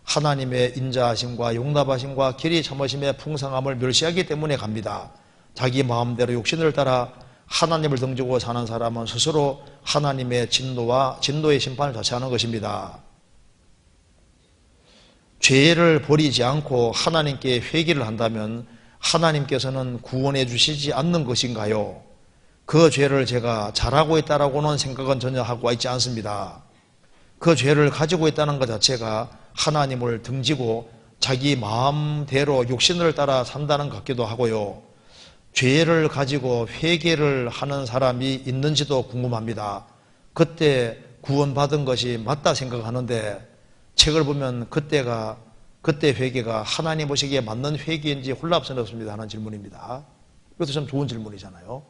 하나님의 인자하심과 용납하심과 길이 참으심의 풍성함을 멸시하기 때문에 갑니다. 자기 마음대로 욕심을 따라 하나님을 등지고 사는 사람은 스스로 하나님의 진노의 심판을 자체하는 것입니다. 죄를 버리지 않고 하나님께 회개를 한다면 하나님께서는 구원해 주시지 않는 것인가요? 그 죄를 제가 잘하고 있다라고는 생각은 전혀 하고 있지 않습니다. 그 죄를 가지고 있다는 것 자체가 하나님을 등지고 자기 마음대로 육신을 따라 산다는 것 같기도 하고요. 죄를 가지고 회개를 하는 사람이 있는지도 궁금합니다. 그때 구원받은 것이 맞다 생각하는데 책을 보면 그때 회개가 하나님 보시기에 맞는 회개인지 혼란스럽습니다 하는 질문입니다. 이것도 참 좋은 질문이잖아요.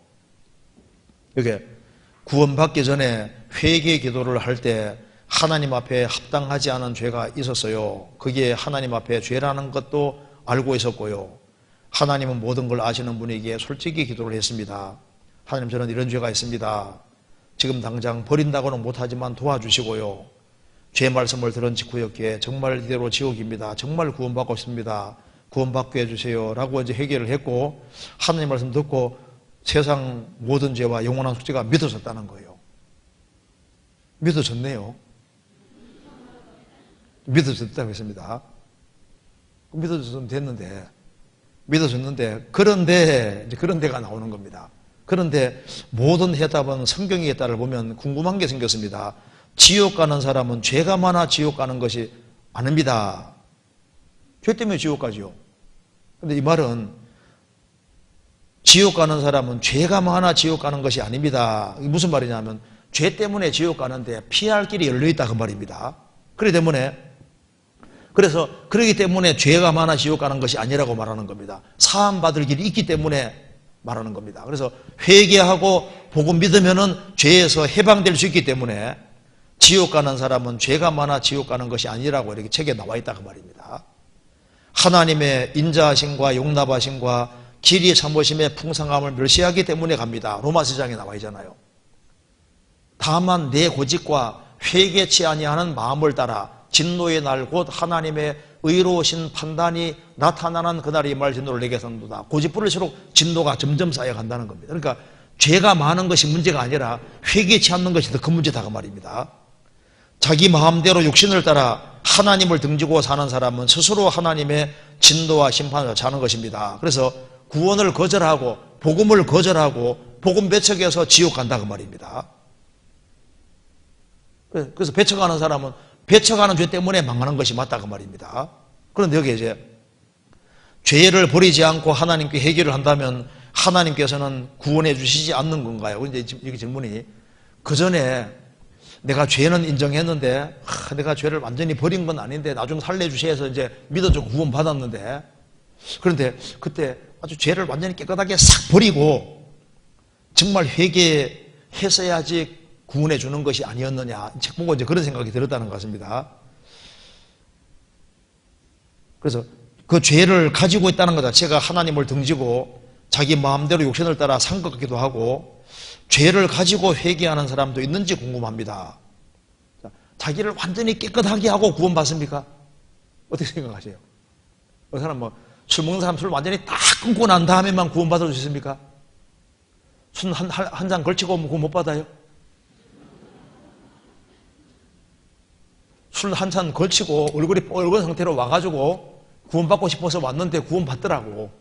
이게 구원받기 전에 회개 기도를 할 때 하나님 앞에 합당하지 않은 죄가 있었어요. 그게 하나님 앞에 죄라는 것도 알고 있었고요. 하나님은 모든 걸 아시는 분에게 솔직히 기도를 했습니다. 하나님, 저는 이런 죄가 있습니다. 지금 당장 버린다고는 못하지만 도와주시고요. 죄 말씀을 들은 직후였기에 정말 이대로 지옥입니다. 정말 구원받고 싶습니다. 구원받게 해주세요 라고 이제 회개를 했고, 하나님 말씀 듣고 세상 모든 죄와 영원한 속죄가 믿어졌다는 거예요. 믿어졌네요. 믿어졌다고 했습니다. 믿어졌으면 됐는데, 그런데 이제 그런 데가 나오는 겁니다. 그런데 모든 해답은 성경의 딸을 보면 궁금한 게 생겼습니다. 지옥 가는 사람은 죄가 많아 지옥 가는 것이 아닙니다. 죄 때문에 지옥 가지요. 그런데 이 말은 지옥 가는 사람은 죄가 많아 지옥 가는 것이 아닙니다. 이게 무슨 말이냐면 죄 때문에 지옥 가는데 피할 길이 열려있다 그 말입니다. 그렇기 때문에 죄가 많아 지옥 가는 것이 아니라고 말하는 겁니다. 사함받을 길이 있기 때문에 말하는 겁니다. 그래서 회개하고 복음 믿으면은 죄에서 해방될 수 있기 때문에 지옥 가는 사람은 죄가 많아 지옥 가는 것이 아니라고 이렇게 책에 나와 있다 그 말입니다. 하나님의 인자하심과 용납하심과 길이 참으심의 풍성함을 멸시하기 때문에 갑니다. 로마서 2장에 나와 있잖아요. 다만 내 고집과 회개치 아니하는 마음을 따라 진노의 날 곧 하나님의 의로우신 판단이 나타나는 그날이 말 진노를 내게 선도다. 고집 부릴수록 진노가 점점 쌓여간다는 겁니다. 그러니까 죄가 많은 것이 문제가 아니라 회개치 않는 것이 더 큰 문제다 그 말입니다. 자기 마음대로 육신을 따라 하나님을 등지고 사는 사람은 스스로 하나님의 진노와 심판을 자는 것입니다. 그래서 구원을 거절하고 복음을 거절하고 복음 배척해서 지옥 간다 그 말입니다. 그래서 배척하는 사람은 배척하는 죄 때문에 망하는 것이 맞다 그 말입니다. 그런데 여기 이제 죄를 버리지 않고 하나님께 해결을 한다면 하나님께서는 구원해 주시지 않는 건가요? 이제 이게 질문이, 그 전에 내가 죄는 인정했는데 내가 죄를 완전히 버린 건 아닌데 나 좀 살려주셔 해서 이제 믿어주고 구원 받았는데, 그런데 그때 아주 죄를 완전히 깨끗하게 싹 버리고 정말 회개했어야지 구원해 주는 것이 아니었느냐, 책 보고 이제 그런 생각이 들었다는 것 같습니다. 그래서 그 죄를 가지고 있다는 것 자체가 하나님을 등지고 자기 마음대로 욕심을 따라 산 것 같기도 하고, 죄를 가지고 회개하는 사람도 있는지 궁금합니다. 자기를 완전히 깨끗하게 하고 구원받습니까? 어떻게 생각하세요? 그 사람 술 먹는 사람 술 완전히 딱 끊고 난 다음에만 구원받을 수 있습니까? 술 한 잔 걸치고 오면 구원 못 받아요? 술 한 잔 걸치고 얼굴이 뻘건 상태로 와가지고 구원받고 싶어서 왔는데 구원받더라고.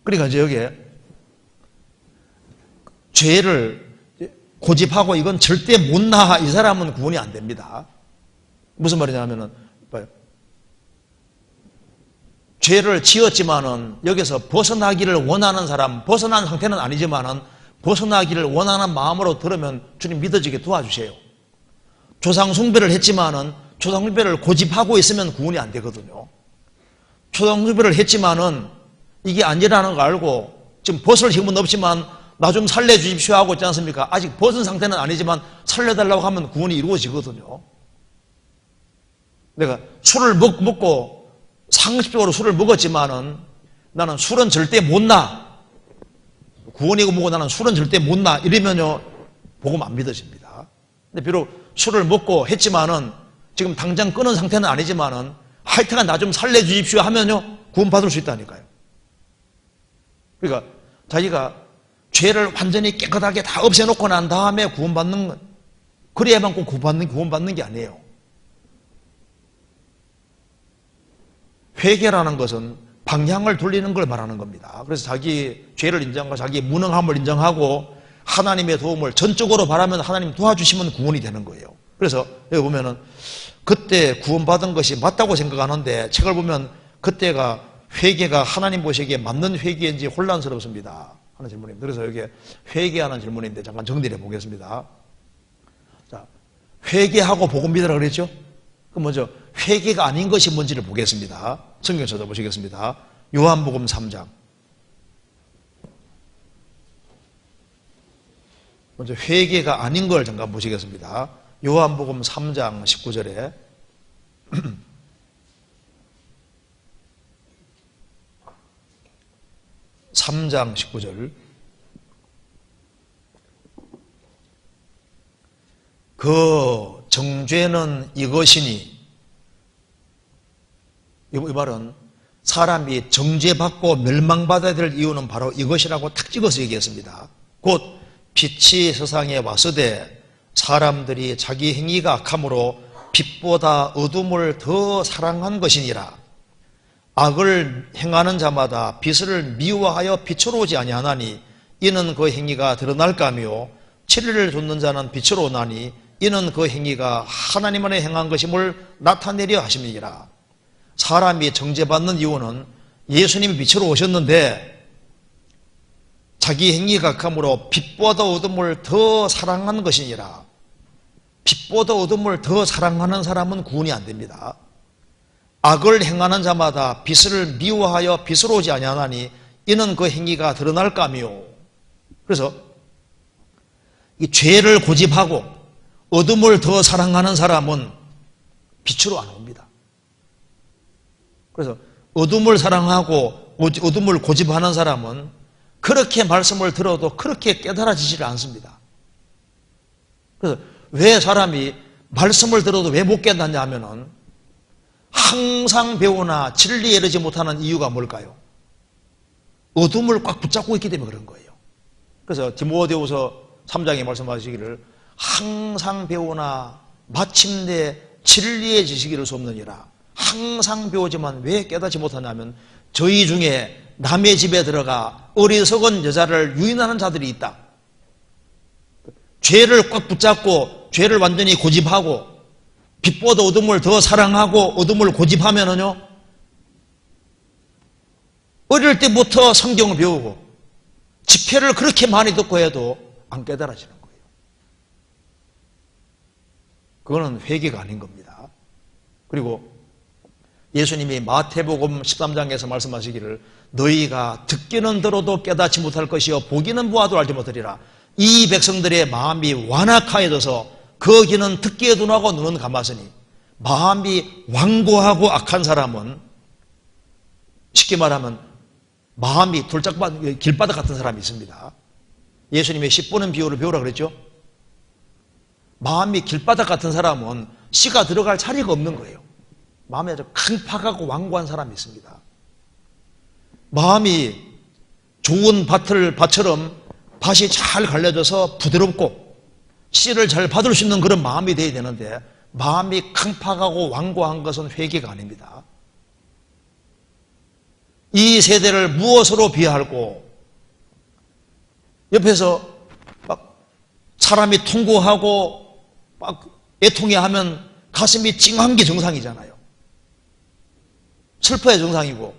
그러니까 이제 여기에 죄를 고집하고 이건 절대 못 나, 이 사람은 구원이 안 됩니다. 무슨 말이냐면은, 죄를 지었지만은 여기서 벗어나기를 원하는 사람, 벗어난 상태는 아니지만은 벗어나기를 원하는 마음으로 들으면 주님 믿어지게 도와주세요. 조상 숭배를 했지만은 조상 숭배를 고집하고 있으면 구원이 안 되거든요. 조상 숭배를 했지만은 이게 아니라는 거 알고 지금 벗을 힘은 없지만 나 좀 살려주십시오 하고 있지 않습니까? 아직 벗은 상태는 아니지만 살려달라고 하면 구원이 이루어지거든요. 내가 술을 먹고 상식적으로 술을 먹었지만은 나는 술은 절대 못 나, 구원이고 뭐고 나는 술은 절대 못 나, 이러면요 복음 안 믿어집니다. 근데 비록 술을 먹고 했지만은 지금 당장 끊은 상태는 아니지만은 하여튼간 나 좀 살려주십시오 하면요 구원 받을 수 있다니까요. 그러니까 자기가 죄를 완전히 깨끗하게 다 없애놓고 난 다음에 구원받는 건, 그래야만 꼭 구원받는 게 아니에요. 회개라는 것은 방향을 돌리는 걸 말하는 겁니다. 그래서 자기 죄를 인정하고 자기 무능함을 인정하고 하나님의 도움을 전적으로 바라면 하나님 도와주시면 구원이 되는 거예요. 그래서 여기 보면은 그때 구원받은 것이 맞다고 생각하는데 책을 보면 그때가 회개가 하나님 보시기에 맞는 회개인지 혼란스럽습니다 하는 질문입니다. 그래서 여기 회개하는 질문인데 잠깐 정리를 해보겠습니다. 자, 회개하고 복음 믿으라 그랬죠? 그럼 먼저 회개가 아닌 것이 뭔지를 보겠습니다. 성경 찾아보시겠습니다. 요한복음 3장. 먼저 회개가 아닌 걸 잠깐 보시겠습니다. 요한복음 3장 19절에 (3장 19절) 그 정죄는 이것이니, 이 말은 사람이 정죄받고 멸망받아야 될 이유는 바로 이것이라고 탁 찍어서 얘기했습니다. 곧 빛이 세상에 왔으되 사람들이 자기 행위가 악함으로 빛보다 어둠을 더 사랑한 것이니라. 악을 행하는 자마다 빛을 미워하여 빛으로 오지 아니하나니 이는 그 행위가 드러날까 하며 진리를 좇는 자는 빛으로 오나니 이는 그 행위가 하나님 안에 행한 것임을 나타내려 하심이니라. 사람이 정죄받는 이유는 예수님이 빛으로 오셨는데 자기 행위가 악함으로 빛보다 어둠을 더 사랑한 것이니라. 빛보다 어둠을 더 사랑하는 사람은 구원이 안 됩니다. 악을 행하는 자마다 빛을 미워하여 빛으로 오지 아니하나니 이는 그 행위가 드러날까 하며. 그래서 이 죄를 고집하고 어둠을 더 사랑하는 사람은 빛으로 안 옵니다. 그래서 어둠을 사랑하고 어둠을 고집하는 사람은 그렇게 말씀을 들어도 그렇게 깨달아지지를 않습니다. 그래서 왜 사람이 말씀을 들어도 왜 못 깨닫냐 하면은 항상 배우나 진리에 이르지 못하는 이유가 뭘까요? 어둠을 꽉 붙잡고 있기 때문에 그런 거예요. 그래서 디모데후서 3장에 말씀하시기를 항상 배우나 마침내 진리에 지식이 이를 수 없느니라. 항상 배우지만 왜 깨닫지 못하냐면 저희 중에 남의 집에 들어가 어리석은 여자를 유인하는 자들이 있다. 죄를 꽉 붙잡고 죄를 완전히 고집하고 빛보다 어둠을 더 사랑하고 어둠을 고집하면은요, 어릴 때부터 성경을 배우고 집회를 그렇게 많이 듣고 해도 안 깨달아지는 거예요. 그거는 회개가 아닌 겁니다. 그리고 예수님이 마태복음 13장에서 말씀하시기를 너희가 듣기는 들어도 깨닫지 못할 것이요 보기는 보아도 알지 못하리라. 이 백성들의 마음이 완악하여져서 그 귀는 듣기에 둔하고 눈은 감았으니, 마음이 완고하고 악한 사람은 쉽게 말하면 마음이 길바닥 같은 사람이 있습니다. 예수님의 씨 뿌는 비유를 배우라 그랬죠. 마음이 길바닥 같은 사람은 씨가 들어갈 자리가 없는 거예요. 마음이 아주 강팍하고 완고한 사람이 있습니다. 마음이 좋은 밭처럼 밭이 잘 갈려져서 부드럽고 씨를 잘 받을 수 있는 그런 마음이 되어야 되는데, 마음이 강팍하고 완고한 것은 회개가 아닙니다. 이 세대를 무엇으로 비하하고, 옆에서 막 사람이 통고하고 막 애통해하면 가슴이 찡한 게 정상이잖아요. 슬퍼야 정상이고,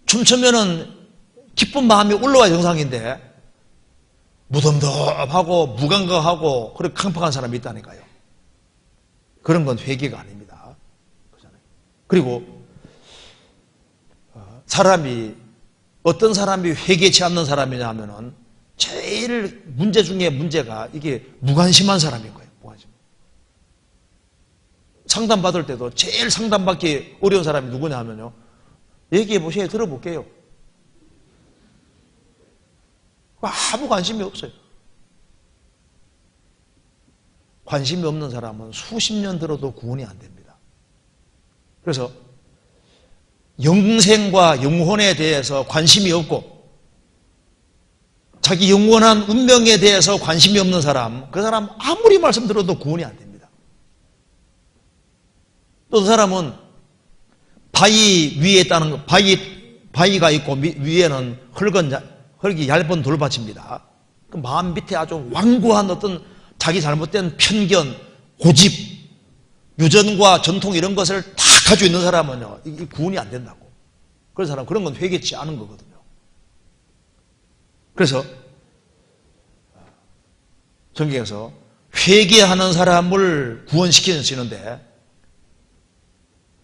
춤추면은 기쁜 마음이 올라와야 정상인데, 무덤덤하고 무감각하고 그렇게 강팍한 사람이 있다니까요. 그런 건 회개가 아닙니다. 그리고 어떤 사람이 회개치 않는 사람이냐 하면은 제일 문제 중에 문제가 이게 무관심한 사람인 거예요. 무관심. 상담받을 때도 제일 상담받기 어려운 사람이 누구냐 하면요, 얘기해 보세요. 들어볼게요. 아무 관심이 없어요. 관심이 없는 사람은 수십 년 들어도 구원이 안 됩니다. 그래서 영생과 영혼에 대해서 관심이 없고 자기 영원한 운명에 대해서 관심이 없는 사람, 그 사람 아무리 말씀 들어도 구원이 안 됩니다. 또 그 사람은 바위 위에 있다는 거, 바위가 있고 위에는 흙이 얇은 돌밭입니다. 그 마음 밑에 아주 완고한 어떤 자기 잘못된 편견, 고집, 유전과 전통 이런 것을 다 가지고 있는 사람은요, 이 구원이 안 된다고. 그런 사람, 그런 건 회개치 않은 거거든요. 그래서 성경에서 회개하는 사람을 구원시키시는데,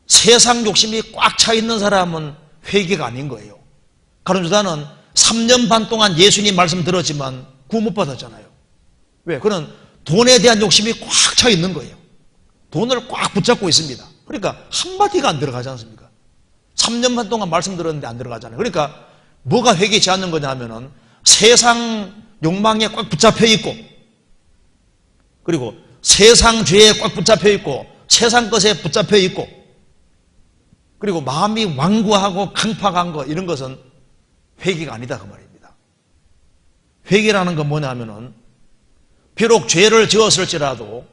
세상 욕심이 꽉 차 있는 사람은 회개가 아닌 거예요. 가룟 유다는 3년 반 동안 예수님 말씀 들었지만 구원 못 받았잖아요. 왜? 그는 돈에 대한 욕심이 꽉 차 있는 거예요. 돈을 꽉 붙잡고 있습니다. 그러니까 한마디가 안 들어가지 않습니까? 3년 반 동안 말씀 들었는데 안 들어가잖아요. 그러니까 뭐가 회개치 않는 거냐 하면은 세상 욕망에 꽉 붙잡혀 있고, 그리고 세상 죄에 꽉 붙잡혀 있고, 세상 것에 붙잡혀 있고, 그리고 마음이 완고하고 강팍한 거, 이런 것은 회개가 아니다 그 말입니다. 회개라는 건 뭐냐 하면은 비록 죄를 지었을지라도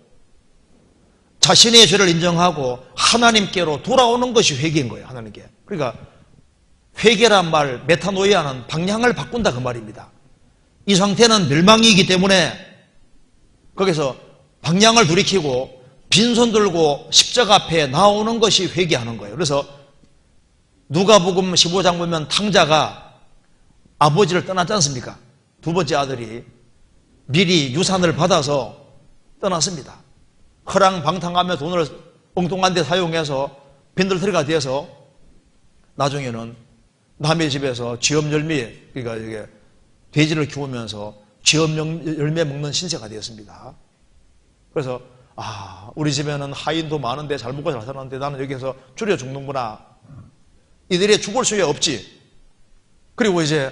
자신의 죄를 인정하고 하나님께로 돌아오는 것이 회개인 거예요. 하나님께. 그러니까 회개란 말, 메타노이아는 방향을 바꾼다 그 말입니다. 이 상태는 멸망이기 때문에 거기서 방향을 돌이키고 빈손 들고 십자가 앞에 나오는 것이 회개하는 거예요. 그래서 누가복음 15장 보면 탕자가 아버지를 떠났지 않습니까? 두 번째 아들이 미리 유산을 받아서 떠났습니다. 허랑방탕하며 돈을 엉뚱한 데 사용해서 빈들터리가 돼서 나중에는 남의 집에서 쥐엄열매, 그러니까 이게 돼지를 키우면서 쥐엄열매 먹는 신세가 되었습니다. 그래서 우리 집에는 하인도 많은데 잘 먹고 잘 사는데 나는 여기서 줄여 죽는구나. 이들이 죽을 수야 없지. 그리고 이제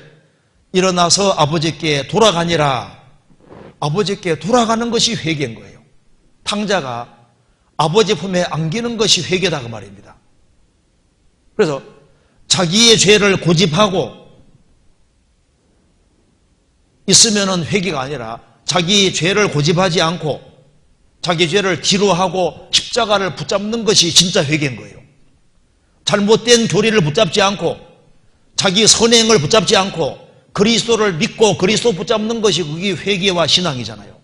일어나서 아버지께 돌아가니라. 아버지께 돌아가는 것이 회개인 거예요. 탕자가 아버지 품에 안기는 것이 회개다 그 말입니다. 그래서 자기의 죄를 고집하고 있으면은 회개가 아니라 자기의 죄를 고집하지 않고 자기 죄를 뒤로하고 십자가를 붙잡는 것이 진짜 회개인 거예요. 잘못된 교리를 붙잡지 않고 자기 선행을 붙잡지 않고 그리스도를 믿고 그리스도 붙잡는 것이 그게 회개와 신앙이잖아요.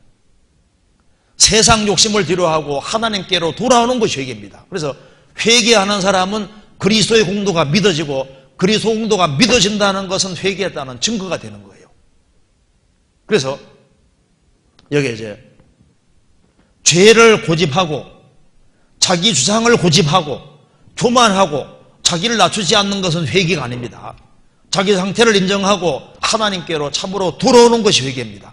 세상 욕심을 뒤로하고 하나님께로 돌아오는 것이 회개입니다. 그래서 회개하는 사람은 그리스도의 공도가 믿어지고 그리스도 공도가 믿어진다는 것은 회개했다는 증거가 되는 거예요. 그래서 여기 이제 죄를 고집하고 자기 주장을 고집하고 교만하고 자기를 낮추지 않는 것은 회개가 아닙니다. 자기 상태를 인정하고 하나님께로 참으로 돌아오는 것이 회개입니다.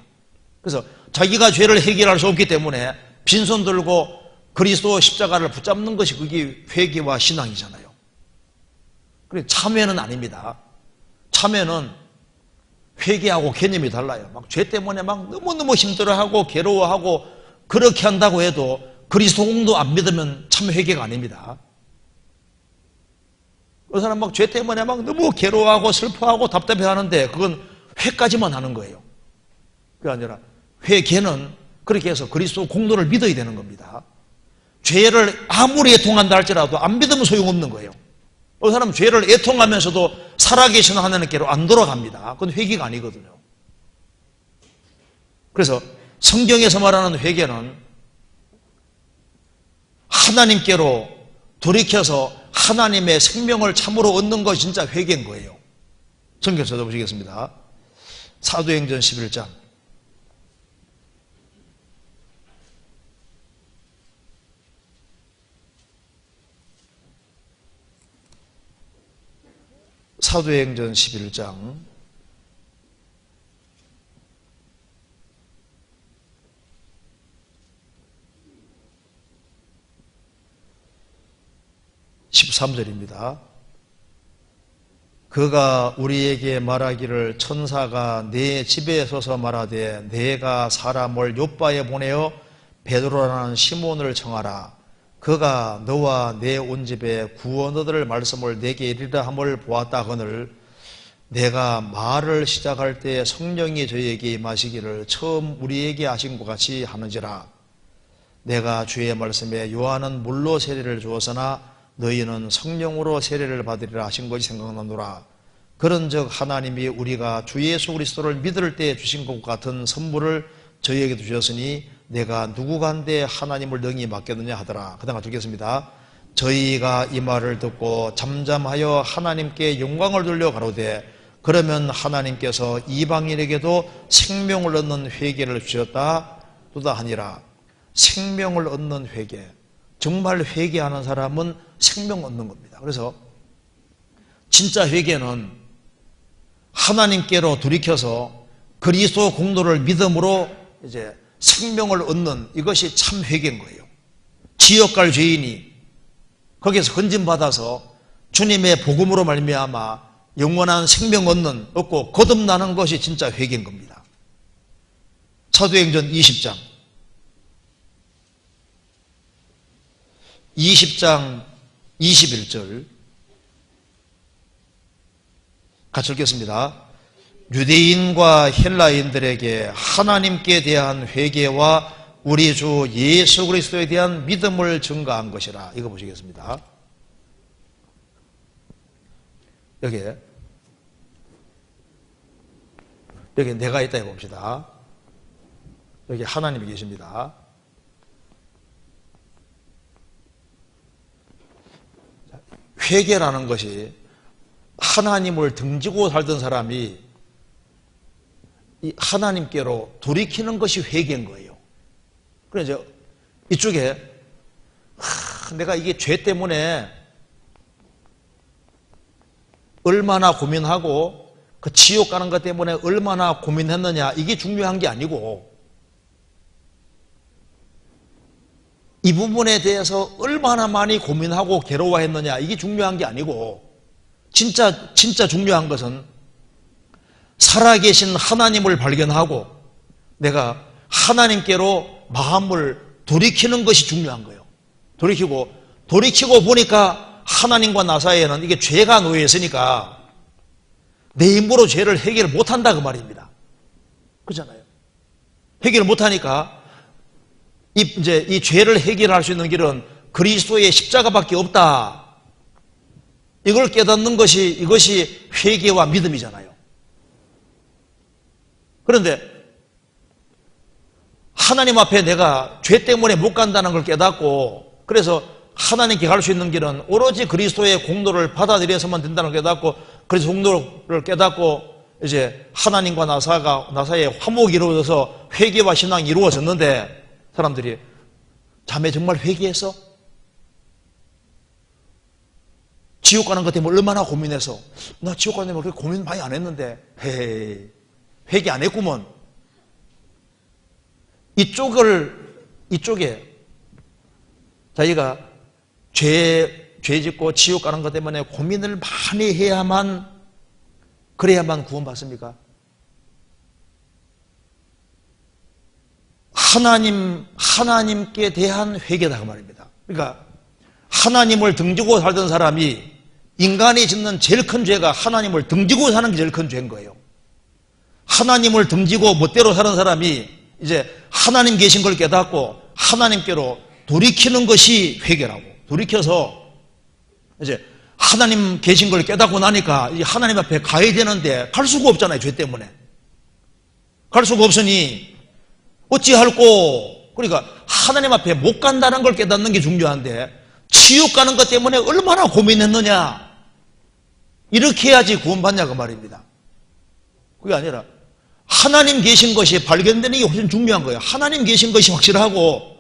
그래서 자기가 죄를 해결할 수 없기 때문에 빈손 들고 그리스도 십자가를 붙잡는 것이 그게 회개와 신앙이잖아요. 그래 참회는 아닙니다. 참회는 회개하고 개념이 달라요. 막 죄 때문에 막 너무너무 힘들어하고 괴로워하고 그렇게 한다고 해도 그리스도 공도 안 믿으면 참 회개가 아닙니다. 그 사람 막 죄 때문에 막 너무 괴로워하고 슬퍼하고 답답해하는데 그건 회까지만 하는 거예요. 그게 아니라 회개는 그렇게 해서 그리스도 공도를 믿어야 되는 겁니다. 죄를 아무리 애통한다 할지라도 안 믿으면 소용없는 거예요. 그 사람은 죄를 애통하면서도 살아계신 하나님께로 안 돌아갑니다. 그건 회개가 아니거든요. 그래서 성경에서 말하는 회개는 하나님께로 돌이켜서 하나님의 생명을 참으로 얻는 것이 진짜 회개인 거예요. 성경 찾아보시겠습니다. 사도행전 11장 사도행전 11장 13절입니다. 그가 우리에게 말하기를 천사가 내 집에 서서 말하되 내가 사람을 요바에 보내어 베드로라는 시몬을 청하라. 그가 너와 내 온 집에 구원 얻을 말씀을 내게 이르라 함을 보았다 하거늘 내가 말을 시작할 때 성령이 저에게 임하시기를 처음 우리에게 하신 것 같이 하는지라. 내가 주의 말씀에 요한은 물로 세례를 주었으나 너희는 성령으로 세례를 받으리라 하신 것이 생각나노라. 그런즉 하나님이 우리가 주 예수 그리스도를 믿을 때 주신 것 같은 선물을 저희에게 주셨으니 내가 누구간데 하나님을 능히 맡겼느냐 하더라. 그 다음 같이 읽겠습니다. 저희가 이 말을 듣고 잠잠하여 하나님께 영광을 돌려 가로되 그러면 하나님께서 이방인에게도 생명을 얻는 회개를 주셨다 또다 하니라. 생명을 얻는 회개, 정말 회개하는 사람은 생명 얻는 겁니다. 그래서 진짜 회개는 하나님께로 돌이켜서 그리스도 공도를 믿음으로 이제 생명을 얻는 이것이 참 회개인 거예요. 지옥 갈 죄인이 거기에서 건진받아서 주님의 복음으로 말미암아 영원한 생명 얻고 거듭나는 것이 진짜 회개인 겁니다. 사도행전 20장 21절 같이 읽겠습니다. 유대인과 헬라인들에게 하나님께 대한 회개와 우리 주 예수 그리스도에 대한 믿음을 증가한 것이라. 이거 보시겠습니다. 여기에 내가 있다 해봅시다. 여기 하나님이 계십니다. 회개라는 것이 하나님을 등지고 살던 사람이 이 하나님께로 돌이키는 것이 회개인 거예요. 그래서 이쪽에 내가 이게 죄 때문에 얼마나 고민하고 그 지옥 가는 것 때문에 얼마나 고민했느냐 이게 중요한 게 아니고 이 부분에 대해서 얼마나 많이 고민하고 괴로워했느냐 이게 중요한 게 아니고 진짜 중요한 것은 살아계신 하나님을 발견하고 내가 하나님께로 마음을 돌이키는 것이 중요한 거예요. 돌이키고 보니까 하나님과 나 사이에는 이게 죄가 놓여 있으니까 내 힘으로 죄를 해결 못한다 그 말입니다. 그렇잖아요. 해결 못하니까 이 죄를 해결할 수 있는 길은 그리스도의 십자가밖에 없다. 이걸 깨닫는 것이 이것이 회개와 믿음이잖아요. 그런데 하나님 앞에 내가 죄 때문에 못 간다는 걸 깨닫고 그래서 하나님께 갈 수 있는 길은 오로지 그리스도의 공로를 받아들여서만 된다는 걸 깨닫고 그래서 공로를 깨닫고 이제 하나님과 나사의 화목이 이루어져서 회개와 신앙이 이루어졌는데 사람들이 자매 정말 회개했어? 지옥 가는 것 때문에 얼마나 고민해서 나 지옥 가는 때문에 그렇게 고민 많이 안 했는데 헤이 회개 안 했구먼. 이쪽에 자기가 죄 짓고 지옥 가는 것 때문에 고민을 많이 그래야만 구원받습니까? 하나님께 대한 회개다 그 말입니다. 그러니까 하나님을 등지고 살던 사람이 인간이 짓는 제일 큰 죄가 하나님을 등지고 사는 게 제일 큰 죄인 거예요. 하나님을 등지고 멋대로 사는 사람이 이제 하나님 계신 걸 깨닫고 하나님께로 돌이키는 것이 회개라고. 돌이켜서 이제 하나님 계신 걸 깨닫고 나니까 이제 하나님 앞에 가야 되는데 갈 수가 없잖아요. 죄 때문에. 갈 수가 없으니 어찌할꼬. 그러니까 하나님 앞에 못 간다는 걸 깨닫는 게 중요한데 지옥 가는 것 때문에 얼마나 고민했느냐. 이렇게 해야지 구원받냐 그 말입니다. 그게 아니라 하나님 계신 것이 발견되는 게 훨씬 중요한 거예요. 하나님 계신 것이 확실하고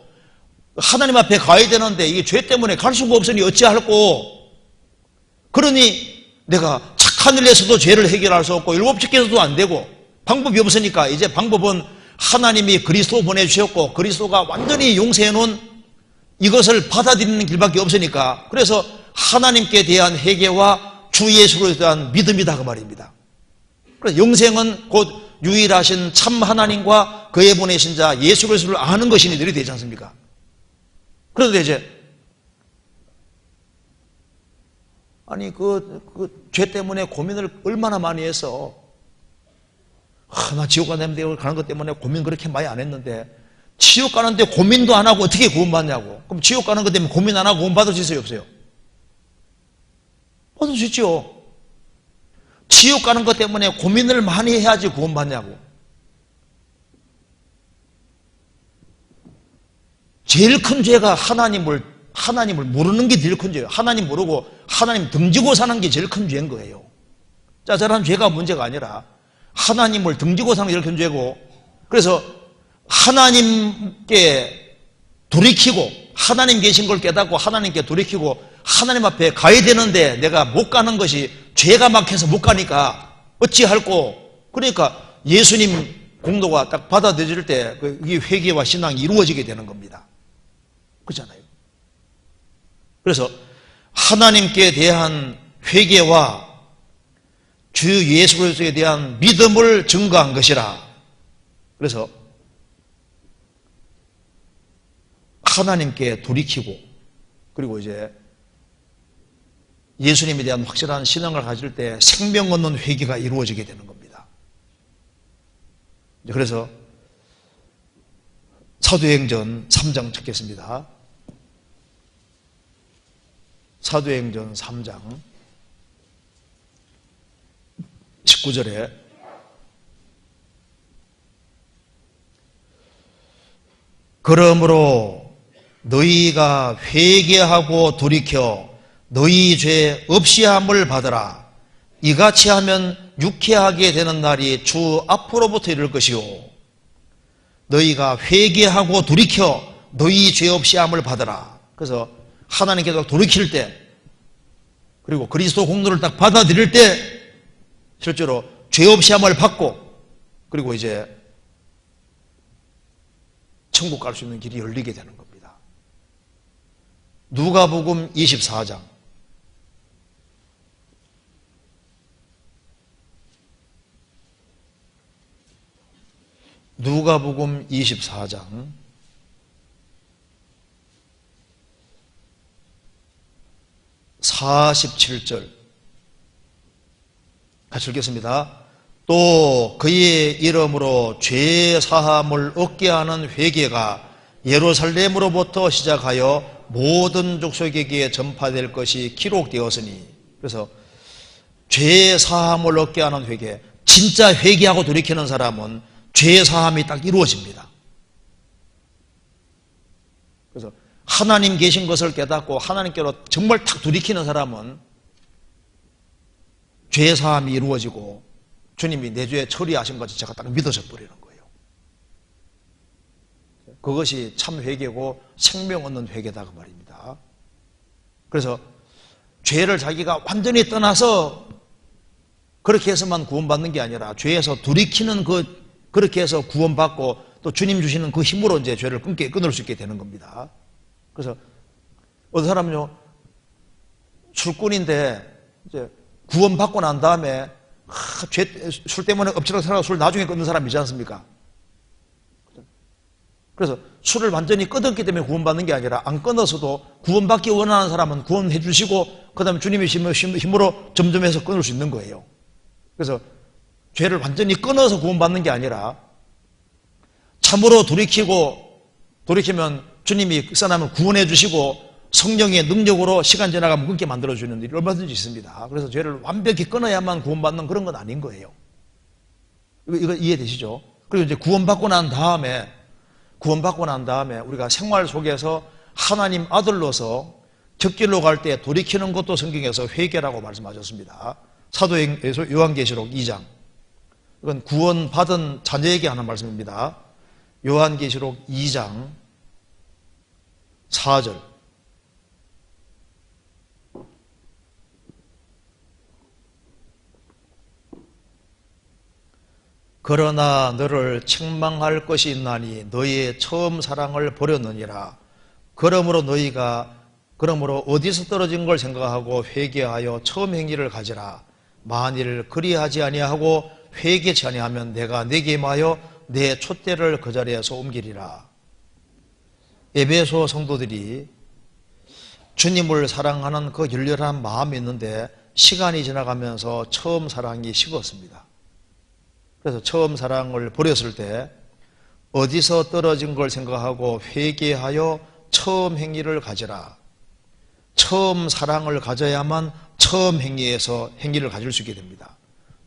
하나님 앞에 가야 되는데 이게 죄 때문에 갈 수가 없으니 어찌할꼬. 그러니 내가 착한 일을 해서도 죄를 해결할 수 없고 율법책에서도 안 되고 방법이 없으니까 이제 방법은 하나님이 그리스도 보내주셨고 그리스도가 완전히 용서해 놓은 이것을 받아들이는 길밖에 없으니까 그래서 하나님께 대한 회개와 주 예수에 대한 믿음이다 그 말입니다. 그래서 영생은 곧 유일하신 참 하나님과 그의 보내신 자 예수 그리스도를 아는 것이 너희들이 되지 않습니까? 그런데 이제 아니 그 죄 때문에 고민을 얼마나 많이 해서 나 지옥 가는데 가는 것 때문에 고민 그렇게 많이 안 했는데 지옥 가는데 고민도 안 하고 어떻게 구원받냐고. 그럼 지옥 가는 것 때문에 고민 안 하고 구원받을 수 있어요 없어요? 받을 수 있죠. 지옥 가는 것 때문에 고민을 많이 해야지 구원받냐고. 제일 큰 죄가 하나님을 모르는 게 제일 큰 죄예요. 하나님 모르고 하나님 등지고 사는 게 제일 큰 죄인 거예요. 짜잘한 죄가 문제가 아니라 하나님을 등지고 사는 게 제일 큰 죄고 그래서 하나님께 돌이키고 하나님 계신 걸 깨닫고 하나님께 돌이키고 하나님 앞에 가야 되는데 내가 못 가는 것이 죄가 막혀서 못 가니까 어찌할꼬. 그러니까 예수님 공로가 딱 받아들일 때 이 회개와 신앙이 이루어지게 되는 겁니다. 그렇잖아요. 그래서 하나님께 대한 회개와 주 예수 그리스도에 대한 믿음을 증거한 것이라. 그래서 하나님께 돌이키고 그리고 이제 예수님에 대한 확실한 신앙을 가질 때 생명 얻는 회개가 이루어지게 되는 겁니다. 그래서 사도행전 3장 찾겠습니다. 사도행전 3장 19절에 그러므로 너희가 회개하고 돌이켜 너희 죄 없이함을 받으라. 이같이 하면 유쾌하게 되는 날이 주 앞으로부터 이를 것이요 너희가 회개하고 돌이켜 너희 죄 없이함을 받으라. 그래서 하나님께서 돌이킬 때 그리고 그리스도 공로를 딱 받아들일 때 실제로 죄 없이함을 받고 그리고 이제 천국 갈 수 있는 길이 열리게 되는 겁니다. 누가복음 24장 누가복음 24장 47절 같이 읽겠습니다. 또 그의 이름으로 죄 사함을 얻게 하는 회개가 예루살렘으로부터 시작하여 모든 족속에게 전파될 것이 기록되었으니 그래서 죄 사함을 얻게 하는 회개, 진짜 회개하고 돌이키는 사람은 죄 사함이 딱 이루어집니다. 그래서 하나님 계신 것을 깨닫고 하나님께로 정말 딱 돌이키는 사람은 죄 사함이 이루어지고 주님이 내 죄 처리하신 것이 제가 딱 믿어져 버리는 거예요. 그것이 참 회개고 생명 얻는 회개다 그 말입니다. 그래서 죄를 자기가 완전히 떠나서 그렇게 해서만 구원받는 게 아니라 죄에서 돌이키는 그렇게 해서 구원받고 또 주님 주시는 그 힘으로 이제 죄를 끊을 수 있게 되는 겁니다. 그래서 어떤 사람은요, 술꾼인데 이제 구원받고 난 다음에 술 때문에 엎치락 살아가 술 나중에 끊는 사람이지 않습니까? 그래서 술을 완전히 끊었기 때문에 구원받는 게 아니라 안 끊어서도 구원받기 원하는 사람은 구원해 주시고 그 다음에 주님의 힘으로 점점 해서 끊을 수 있는 거예요. 그래서 죄를 완전히 끊어서 구원받는 게 아니라 참으로 돌이키면 주님이 그 사람을 구원해 주시고 성령의 능력으로 시간 지나가면 끊게 만들어주는 일이 얼마든지 있습니다. 그래서 죄를 완벽히 끊어야만 구원받는 그런 건 아닌 거예요. 이거 이해되시죠? 그리고 이제 구원받고 난 다음에 우리가 생활 속에서 하나님 아들로서 격길로 갈 때 돌이키는 것도 성경에서 회개라고 말씀하셨습니다. 사도행전 요한계시록 2장. 이건 구원받은 자녀에게 하는 말씀입니다. 요한계시록 2장 4절. 그러나 너를 책망할 것이 있나니 너희의 처음 사랑을 버렸느니라. 그러므로 어디서 떨어진 걸 생각하고 회개하여 처음 행위를 가지라. 만일 그리하지 아니하고 회개치 아니하면 내가 네게 임하여 내 촛대를 그 자리에서 옮기리라. 에베소 성도들이 주님을 사랑하는 그 열렬한 마음이 있는데 시간이 지나가면서 처음 사랑이 식었습니다. 그래서 처음 사랑을 버렸을 때 어디서 떨어진 걸 생각하고 회개하여 처음 행위를 가지라. 처음 사랑을 가져야만 처음 행위를 가질 수 있게 됩니다.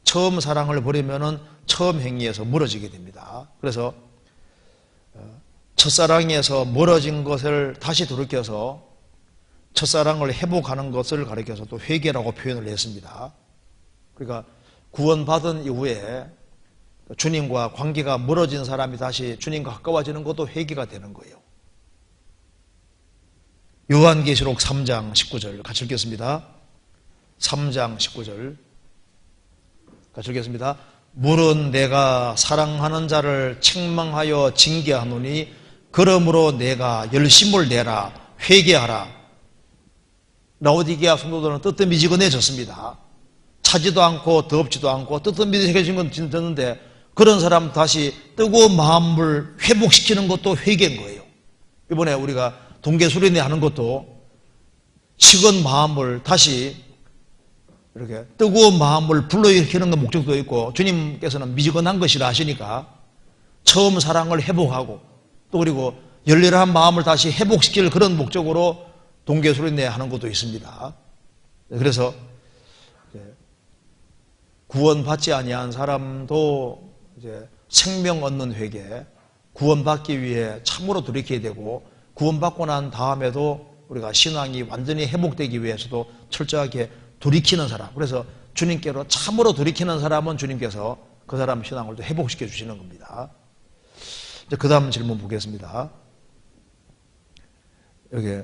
처음 사랑을 버리면은 처음 행위에서 멀어지게 됩니다. 그래서 첫사랑에서 멀어진 것을 다시 돌이켜서 첫사랑을 회복하는 것을 가리켜서 또 회개라고 표현을 했습니다. 그러니까 구원받은 이후에 주님과 관계가 멀어진 사람이 다시 주님과 가까워지는 것도 회개가 되는 거예요. 요한계시록 3장 19절 같이 읽겠습니다. 3장 19절 같이 읽겠습니다. 물은 내가 사랑하는 자를 책망하여 징계하노니 그러므로 내가 열심을 내라 회개하라. 라오디게아 성도들은 뜨뜻미지근해졌습니다. 차지도 않고 더럽지도 않고 뜨뜻미지근해진 건 듣는데 그런 사람 다시 뜨거운 마음을 회복시키는 것도 회개인 거예요. 이번에 우리가 동계수련회 하는 것도 식은 마음을 다시 이렇게 뜨거운 마음을 불러일으키는 건 목적도 있고 주님께서는 미지근한 것이라 하시니까 처음 사랑을 회복하고 또 그리고 열렬한 마음을 다시 회복시킬 그런 목적으로 동계수련회 하는 것도 있습니다. 그래서 구원받지 아니한 사람도 이제 생명 얻는 회개, 구원받기 위해 참으로 돌이켜야 되고 구원받고 난 다음에도 우리가 신앙이 완전히 회복되기 위해서도 철저하게 돌이키는 사람. 그래서 주님께로 참으로 돌이키는 사람은 주님께서 그 사람 신앙을 또 회복시켜 주시는 겁니다. 이제 그 다음 질문 보겠습니다. 여기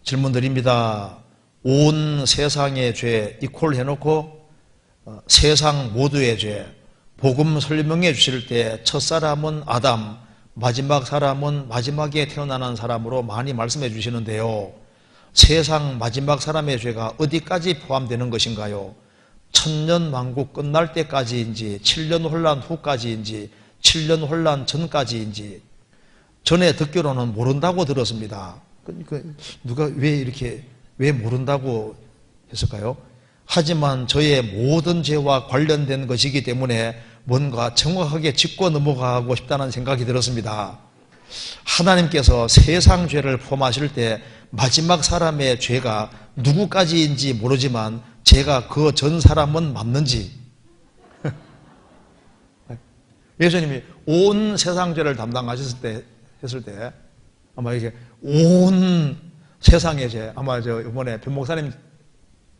질문 드립니다. 온 세상의 죄 이퀄 해놓고 세상 모두의 죄 복음 설명해 주실 때 첫사람은 아담, 마지막 사람은 마지막에 태어나는 사람으로 많이 말씀해 주시는데요. 세상 마지막 사람의 죄가 어디까지 포함되는 것인가요? 천년만국 끝날 때까지인지 7년 혼란 후까지인지 7년 혼란 전까지인지 전에 듣기로는 모른다고 들었습니다. 누가 왜 모른다고 했을까요? 하지만 저의 모든 죄와 관련된 것이기 때문에 뭔가 정확하게 짚고 넘어가고 싶다는 생각이 들었습니다. 하나님께서 세상 죄를 포함하실 때 마지막 사람의 죄가 누구까지인지 모르지만 제가 그 전 사람은 맞는지 예수님이 온 세상 죄를 했을 때 아마 이게 온 세상의 죄 아마 이번에 변 목사님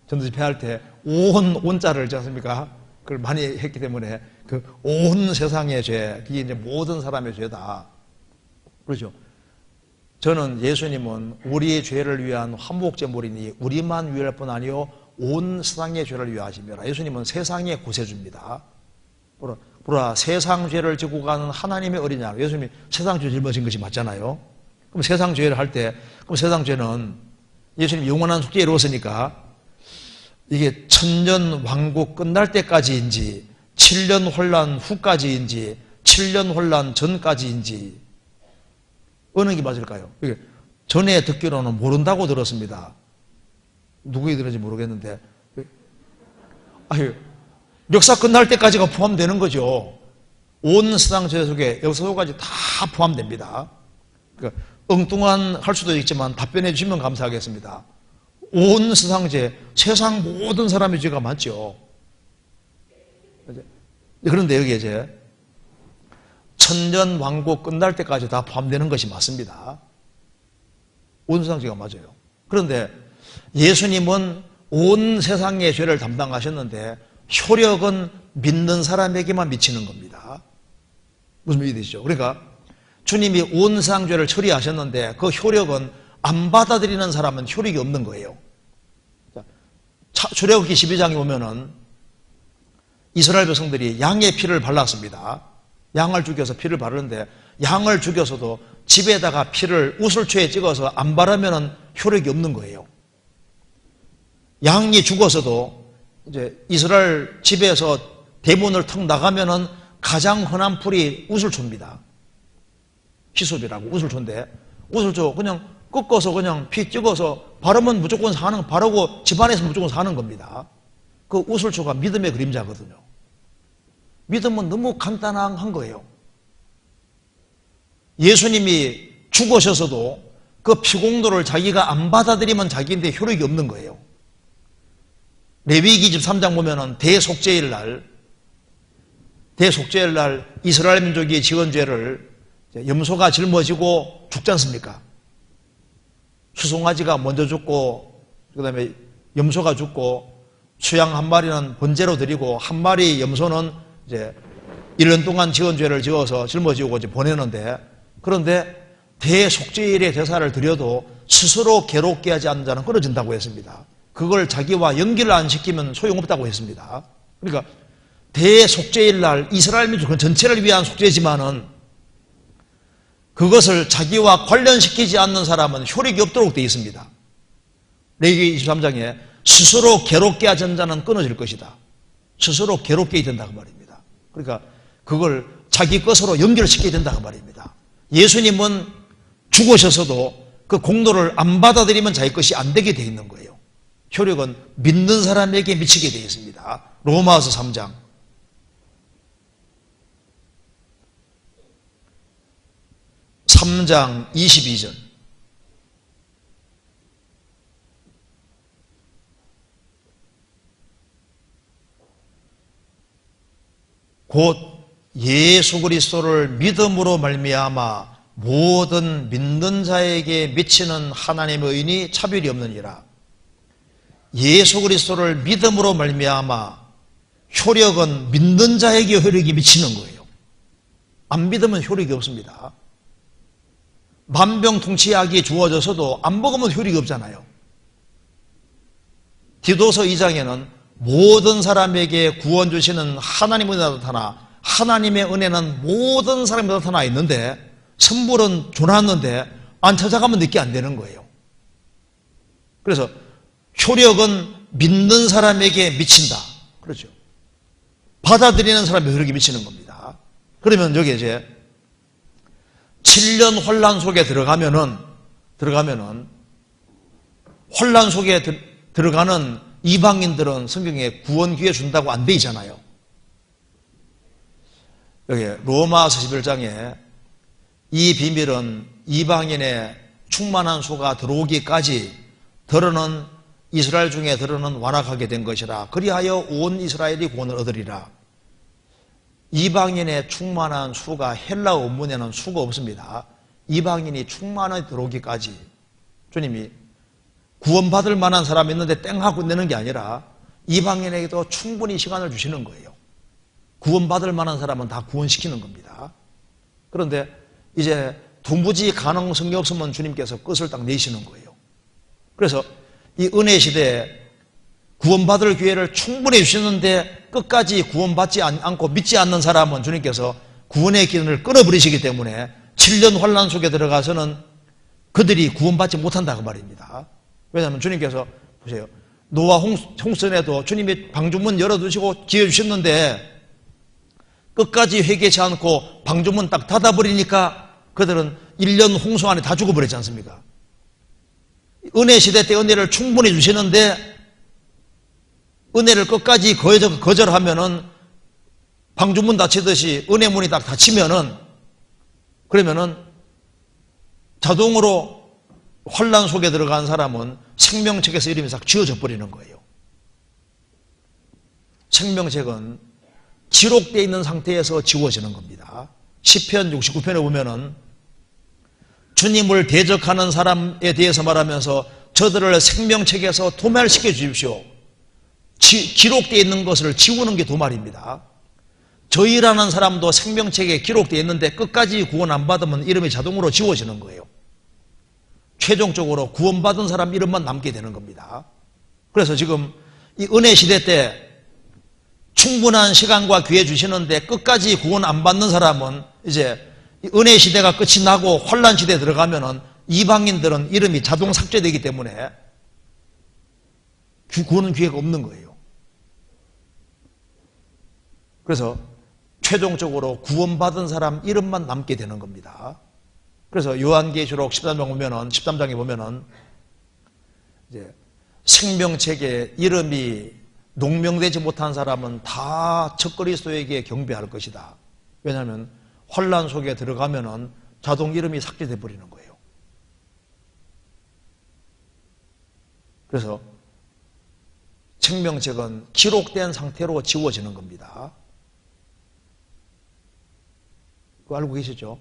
전도 집회할 때 온자를 있지 않습니까? 그걸 많이 했기 때문에 그 온 세상의 죄 그게 이제 모든 사람의 죄다. 그렇죠? 저는 예수님은 우리의 죄를 위한 화목제물이니 우리만 위할 뿐 아니요 온 세상의 죄를 위하심이라. 예수님은 세상의 구세주입니다. 보라 세상 죄를 지고 가는 하나님의 어린 양. 예수님이 세상 죄를 짊어진 것이 맞잖아요. 그럼 세상 죄를 할 때 그럼 세상 죄는 예수님이 영원한 속죄에 이루었으니까 이게 천년 왕국 끝날 때까지인지 7년 혼란 후까지인지 7년 혼란 전까지인지 어느 게 맞을까요? 전에 듣기로는 모른다고 들었습니다. 누구에 들었는지 모르겠는데 역사 끝날 때까지가 포함되는 거죠. 온 세상 죄 속에 역사 속까지 다 포함됩니다. 그러니까 엉뚱한 할 수도 있지만 답변해 주시면 감사하겠습니다. 온 세상 죄, 세상 모든 사람의 죄가 많죠. 그런데 여기에 이제 천년 왕국 끝날 때까지 다 포함되는 것이 맞습니다. 온 세상 죄가 맞아요. 그런데 예수님은 온 세상의 죄를 담당하셨는데 효력은 믿는 사람에게만 미치는 겁니다. 무슨 말이 되시죠? 그러니까 주님이 온 세상 죄를 처리하셨는데 그 효력은 안 받아들이는 사람은 효력이 없는 거예요. 출애굽기 12장에 보면은 이스라엘 백성들이 양의 피를 발랐습니다. 양을 죽여서 피를 바르는데 양을 죽여서도 집에다가 피를 우슬초에 찍어서 안 바르면은 효력이 없는 거예요. 양이 죽어서도 이제 이스라엘 집에서 대문을 턱 나가면은 가장 흔한 풀이 우슬초입니다. 히솝이라고 우슬초인데 우슬초 그냥 꺾어서 그냥 피 찍어서 바르면 무조건 바르고 집안에서 무조건 사는 겁니다. 그 우슬초가 믿음의 그림자거든요. 믿음은 너무 간단한 거예요. 예수님이 죽으셔서도 그 피공도를 자기가 안 받아들이면 자기인데 효력이 없는 거예요. 레위기 23장 보면은 대속죄일 날 이스라엘 민족이 지은 죄를 염소가 짊어지고 죽지 않습니까? 수송아지가 먼저 죽고 그 다음에 염소가 죽고 수양 한 마리는 번제로 드리고 한 마리 염소는 이제 1년 동안 지은 죄를 지어서 짊어지고 이제 보내는데 그런데 대속죄일의 제사를 드려도 스스로 괴롭게 하지 않는 자는 끊어진다고 했습니다. 그걸 자기와 연결을 안 시키면 소용없다고 했습니다. 그러니까 대속죄일 날 이스라엘 민족 전체를 위한 속죄지만은 그것을 자기와 관련시키지 않는 사람은 효력이 없도록 되어 있습니다. 레위기 23장에 스스로 괴롭게 하는 자는 끊어질 것이다. 스스로 괴롭게 된다 그 말입니다. 그러니까 그걸 자기 것으로 연결시켜야 된다 그 말입니다. 예수님은 죽으셔서도 그 공로를 안 받아들이면 자기 것이 안 되게 되어 있는 거예요. 효력은 믿는 사람에게 미치게 되어 있습니다. 로마서 3장 3장 22절 곧 예수 그리스도를 믿음으로 말미암아 모든 믿는 자에게 미치는 하나님의 의인이 차별이 없느니라. 예수 그리스도를 믿음으로 말미암아 효력은 믿는 자에게 효력이 미치는 거예요. 안 믿으면 효력이 없습니다. 만병통치약이 주어져서도 안 먹으면 효력이 없잖아요. 디도서 2장에는 모든 사람에게 구원 주시는 하나님의 은혜가 나타나 하나님의 은혜는 모든 사람에게 나타나 있는데 선물은 줘놨는데 안 찾아가면 늦게 안 되는 거예요. 그래서 효력은 믿는 사람에게 미친다. 그렇죠. 받아들이는 사람의 효력이 미치는 겁니다. 그러면 여기 이제 7년 혼란 속에 들어가면은 혼란 속에 들어가는 이방인들은 성경에 구원 기회 준다고 안 돼 있잖아요. 여기 로마서 11장에 이 비밀은 이방인의 충만한 수가 들어오기까지 더러는 이스라엘 중에 더러는 완악하게 된 것이라. 그리하여 온 이스라엘이 구원을 얻으리라. 이방인의 충만한 수가 헬라어 원문에는 수가 없습니다. 이방인이 충만하게 들어오기까지 주님이 구원받을 만한 사람이 있는데 땡 하고 내는 게 아니라 이방인에게도 충분히 시간을 주시는 거예요. 구원받을 만한 사람은 다 구원시키는 겁니다. 그런데 이제 도무지 가능성이 없으면 주님께서 끝을 딱 내시는 거예요. 그래서 이 은혜 시대에 구원받을 기회를 충분히 주시는데 끝까지 구원받지 않고 믿지 않는 사람은 주님께서 구원의 기운을 끊어버리시기 때문에 7년 환난 속에 들어가서는 그들이 구원받지 못한다고 말입니다. 왜냐하면 주님께서 보세요. 노아 홍선에도 주님이 방주문 열어두시고 기회 주셨는데 끝까지 회개치 않고 방주문 딱 닫아버리니까 그들은 1년 홍수 안에 다 죽어버렸지 않습니까? 은혜 시대 때 은혜를 충분히 주시는데 은혜를 끝까지 거절하면은 방주문 닫히듯이 은혜 문이 딱 닫히면은 그러면은 자동으로 환란 속에 들어간 사람은 생명책에서 이름이 싹 지워져 버리는 거예요. 생명책은 기록되어 있는 상태에서 지워지는 겁니다. 시편 69편에 보면은 주님을 대적하는 사람에 대해서 말하면서 저들을 생명책에서 도멸시켜 주십시오. 기록되어 있는 것을 지우는 게 도말입니다. 저희라는 사람도 생명책에 기록되어 있는데 끝까지 구원 안 받으면 이름이 자동으로 지워지는 거예요. 최종적으로 구원받은 사람 이름만 남게 되는 겁니다. 그래서 지금 이 은혜 시대 때 충분한 시간과 기회 주시는데 끝까지 구원 안 받는 사람은 이제 은혜 시대가 끝이 나고 환란 시대에 들어가면은 이방인들은 이름이 자동 삭제되기 때문에 구원은 기회가 없는 거예요. 그래서 최종적으로 구원받은 사람 이름만 남게 되는 겁니다. 그래서 요한계시록 13장에 보면은 이제 생명책에 이름이 농명되지 못한 사람은 다 적그리스도에게 경배할 것이다. 왜냐하면 환란 속에 들어가면은 자동 이름이 삭제돼 버리는 거예요. 그래서 생명책은 기록된 상태로 지워지는 겁니다. 그거 알고 계시죠?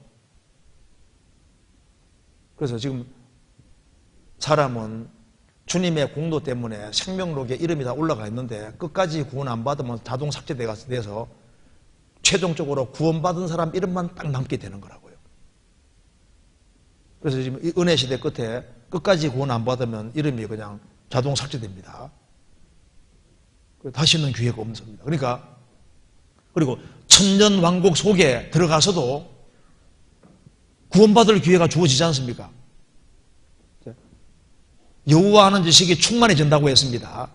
그래서 지금 사람은 주님의 공도 때문에 생명록에 이름이 다 올라가 있는데 끝까지 구원 안 받으면 자동 삭제돼서 최종적으로 구원받은 사람 이름만 딱 남게 되는 거라고요. 그래서 지금 이 은혜 시대 끝에 끝까지 구원 안 받으면 이름이 그냥 자동 삭제됩니다. 다시는 기회가 없습니다. 그리고 천년 왕국 속에 들어가서도 구원받을 기회가 주어지지 않습니까? 여호와 하는 지식이 충만해진다고 했습니다.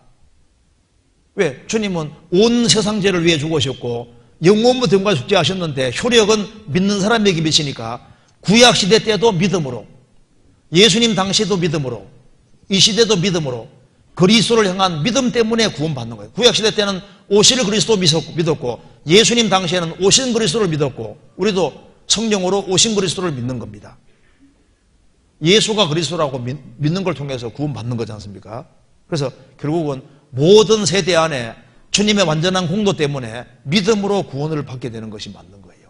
왜? 주님은 온 세상 죄를 위해 죽으셨고 영원부터 영광 속죄하셨는데 효력은 믿는 사람에게 미치니까 구약시대 때도 믿음으로, 예수님 당시에도 믿음으로, 이 시대도 믿음으로 그리스도를 향한 믿음 때문에 구원받는 거예요. 구약시대 때는 오실 그리스도 믿었고 예수님 당시에는 오신 그리스도를 믿었고 우리도 성령으로 오신 그리스도를 믿는 겁니다. 예수가 그리스도라고 믿는 걸 통해서 구원받는 거지 않습니까? 그래서 결국은 모든 세대 안에 주님의 완전한 공도 때문에 믿음으로 구원을 받게 되는 것이 맞는 거예요.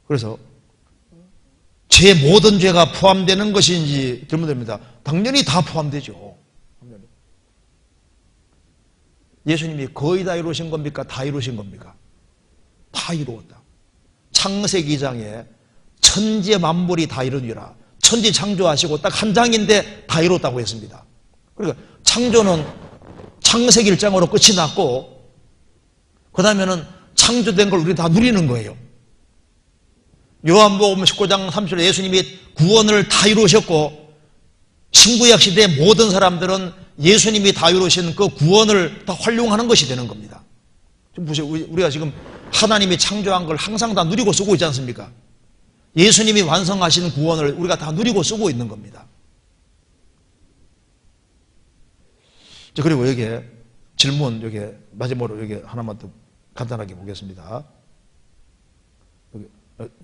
그래서 제 모든 죄가 포함되는 것인지 질문됩니다. 당연히 다 포함되죠. 예수님이 거의 다 이루신 겁니까? 다 이루신 겁니까? 다 이루었다. 창세기 2장에 천지 만물이 다 이루니라. 천지 창조하시고 딱 한 장인데 다 이뤘다고 했습니다. 그러니까 창조는 창세기 1장으로 끝이 났고 그 다음에는 창조된 걸 우리 다 누리는 거예요. 요한복음 19장 30절에 예수님이 구원을 다 이루셨고 신구약 시대의 모든 사람들은 예수님이 다 이루신 그 구원을 다 활용하는 것이 되는 겁니다. 지금 보세요. 우리가 지금 하나님이 창조한 걸 항상 다 누리고 쓰고 있지 않습니까? 예수님이 완성하신 구원을 우리가 다 누리고 쓰고 있는 겁니다. 그리고 여기에 질문, 여기 마지막으로 여기 하나만 더 간단하게 보겠습니다.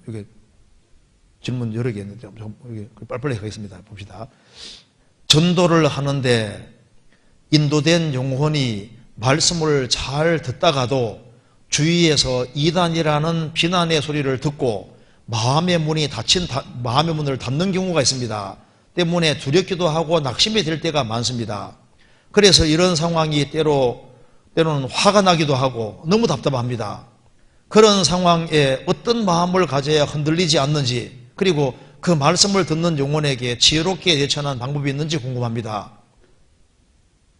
여기 질문 여러 개 있는데 여기 빨리빨리 하겠습니다. 봅시다. 전도를 하는데 인도된 영혼이 말씀을 잘 듣다가도 주위에서 이단이라는 비난의 소리를 듣고 마음의 문을 닫는 경우가 있습니다. 때문에 두렵기도 하고 낙심이 될 때가 많습니다. 그래서 이런 상황이 때로는 화가 나기도 하고 너무 답답합니다. 그런 상황에 어떤 마음을 가져야 흔들리지 않는지, 그리고 그 말씀을 듣는 영혼에게 지혜롭게 대처하는 방법이 있는지 궁금합니다.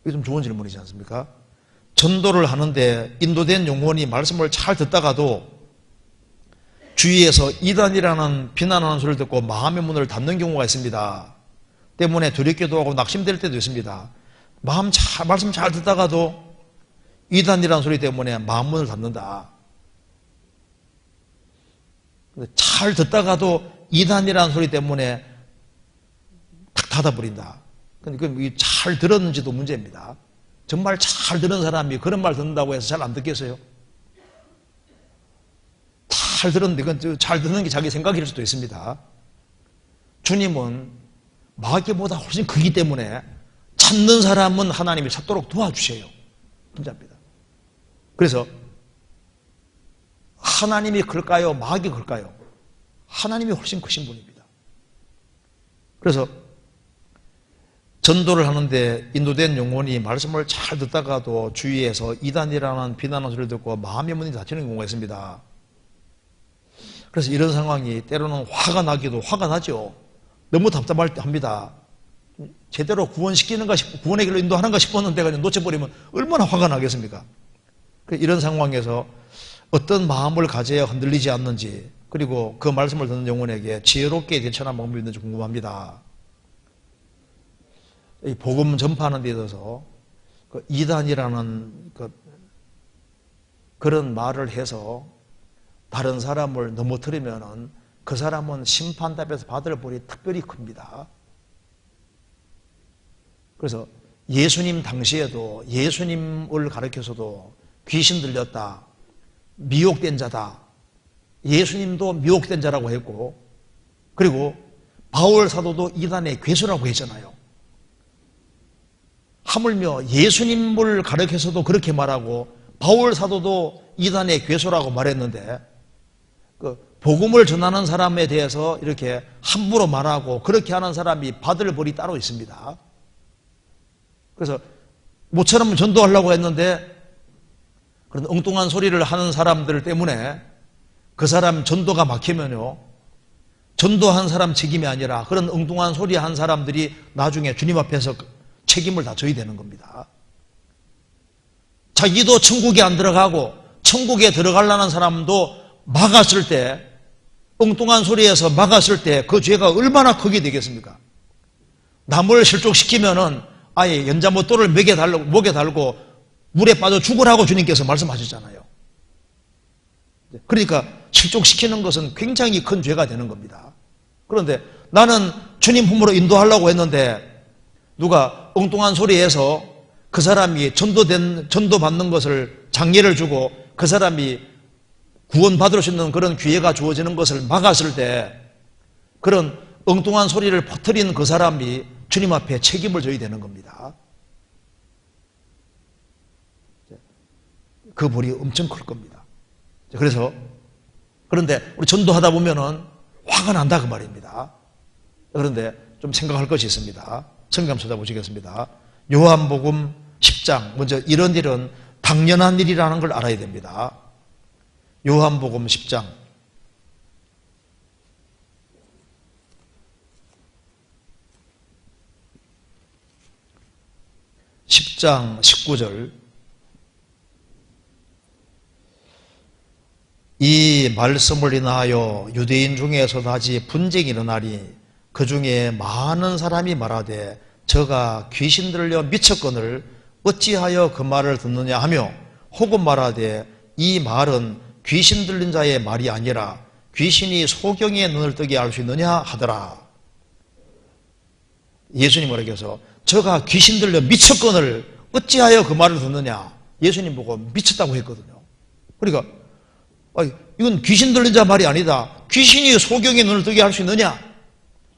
이게 좀 좋은 질문이지 않습니까? 전도를 하는데 인도된 영혼이 말씀을 잘 듣다가도 주위에서 이단이라는 비난하는 소리를 듣고 마음의 문을 닫는 경우가 있습니다. 때문에 두렵기도 하고 낙심될 때도 있습니다. 말씀 잘 듣다가도 이단이라는 소리 때문에 마음 문을 닫는다. 잘 듣다가도 이단이라는 소리 때문에 탁 닫아버린다. 잘 들었는지도 문제입니다. 정말 잘 들은 사람이 그런 말 듣는다고 해서 잘 안 듣겠어요? 잘 들었는데 그건 잘 듣는 게 자기 생각일 수도 있습니다. 주님은 마귀보다 훨씬 크기 때문에 찾는 사람은 하나님이 찾도록 도와주셔요. 진짜입니다. 그래서 하나님이 클까요? 마귀가 클까요? 하나님이 훨씬 크신 분입니다. 그래서 전도를 하는데 인도된 영혼이 말씀을 잘 듣다가도 주위에서 이단이라는 비난하는 소리를 듣고 마음의 문이 닫히는 경우가 있습니다. 그래서 이런 상황이 때로는 화가 나죠. 너무 답답합니다. 제대로 구원의 길로 인도하는가 싶었는데 그냥 놓쳐버리면 얼마나 화가 나겠습니까? 이런 상황에서 어떤 마음을 가져야 흔들리지 않는지, 그리고 그 말씀을 듣는 영혼에게 지혜롭게 대처하는 방법이 있는지 궁금합니다. 이 복음 전파하는 데 있어서 이단이라는 그런 말을 해서 다른 사람을 넘어뜨리면은 그 사람은 심판답에서 받을 벌이 특별히 큽니다. 그래서 예수님 당시에도 예수님을 가르쳐서도 귀신 들렸다, 미혹된 자다, 예수님도 미혹된 자라고 했고, 그리고 바울 사도도 이단의 괴수라고 했잖아요. 하물며 예수님을 가르쳐서도 그렇게 말하고 바울 사도도 이단의 괴수라고 말했는데, 복음을 전하는 사람에 대해서 이렇게 함부로 말하고 그렇게 하는 사람이 받을 벌이 따로 있습니다. 그래서 모처럼 전도하려고 했는데 그런 엉뚱한 소리를 하는 사람들 때문에 그 사람 전도가 막히면요, 전도한 사람 책임이 아니라 그런 엉뚱한 소리 한 사람들이 나중에 주님 앞에서 책임을 다 져야 되는 겁니다. 자기도 천국에 안 들어가고 천국에 들어가려는 사람도 막았을 때, 엉뚱한 소리에서 막았을 때 그 죄가 얼마나 크게 되겠습니까? 남을 실족시키면은 아예 연자못돌을 목에 달고 물에 빠져 죽으라고 주님께서 말씀하셨잖아요. 그러니까 실족시키는 것은 굉장히 큰 죄가 되는 겁니다. 그런데 나는 주님 품으로 인도하려고 했는데 누가 엉뚱한 소리에서 그 사람이 전도받는 것을 장애를 주고 그 사람이 구원받을 수 있는 그런 기회가 주어지는 것을 막았을 때 그런 엉뚱한 소리를 퍼뜨린 그 사람이 주님 앞에 책임을 져야 되는 겁니다. 그 벌이 엄청 클 겁니다. 그런데 우리 전도하다 보면은 화가 난다 그 말입니다. 그런데 좀 생각할 것이 있습니다. 성경 찾아보시겠습니다. 요한복음 10장, 먼저 이런 일은 당연한 일이라는 걸 알아야 됩니다. 요한복음 10장 19절, 이 말씀을 인하여 유대인 중에서 다시 분쟁이 일어나리 그 중에 많은 사람이 말하되 저가 귀신 들려 미쳤거늘 어찌하여 그 말을 듣느냐 하며, 혹은 말하되 이 말은 귀신 들린 자의 말이 아니라 귀신이 소경의 눈을 뜨게 할 수 있느냐 하더라. 예수님 뭐라고해서 저가 귀신 들려 미쳤거늘 어찌하여 그 말을 듣느냐, 예수님 보고 미쳤다고 했거든요. 그러니까 이건 귀신 들린 자 말이 아니다. 귀신이 소경의 눈을 뜨게 할 수 있느냐?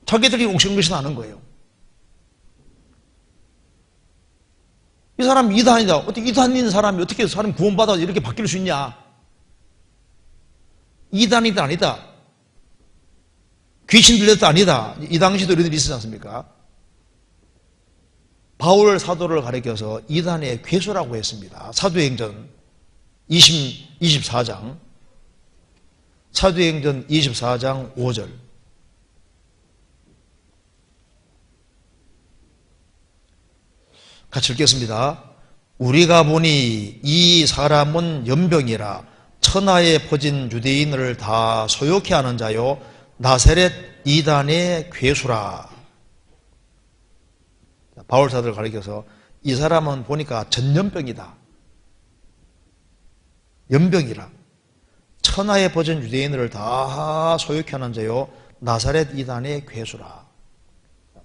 자기들이 옥신 것이 나는 거예요. 이 사람이 이단이다. 어떻게 이단인 사람이 어떻게 사람 구원받아 이렇게 바뀔 수 있냐? 이단이다 아니다. 귀신 들렸다 아니다. 이 당시도 이런 일이 있었지 않습니까? 바울 사도를 가리켜서 이단의 괴수라고 했습니다. 사도행전 24장 사도행전 24장 5절 같이 읽겠습니다. 우리가 보니 이 사람은 연병이라 천하에 퍼진 유대인을 다 소욕해 하는 자요 나사렛 이단의 괴수라. 바울 사도를 가리켜서 이 사람은 보니까 전염병이다. 연병이라 천하에 퍼진 유대인을 다 소욕해 하는 자요 나사렛 이단의 괴수라.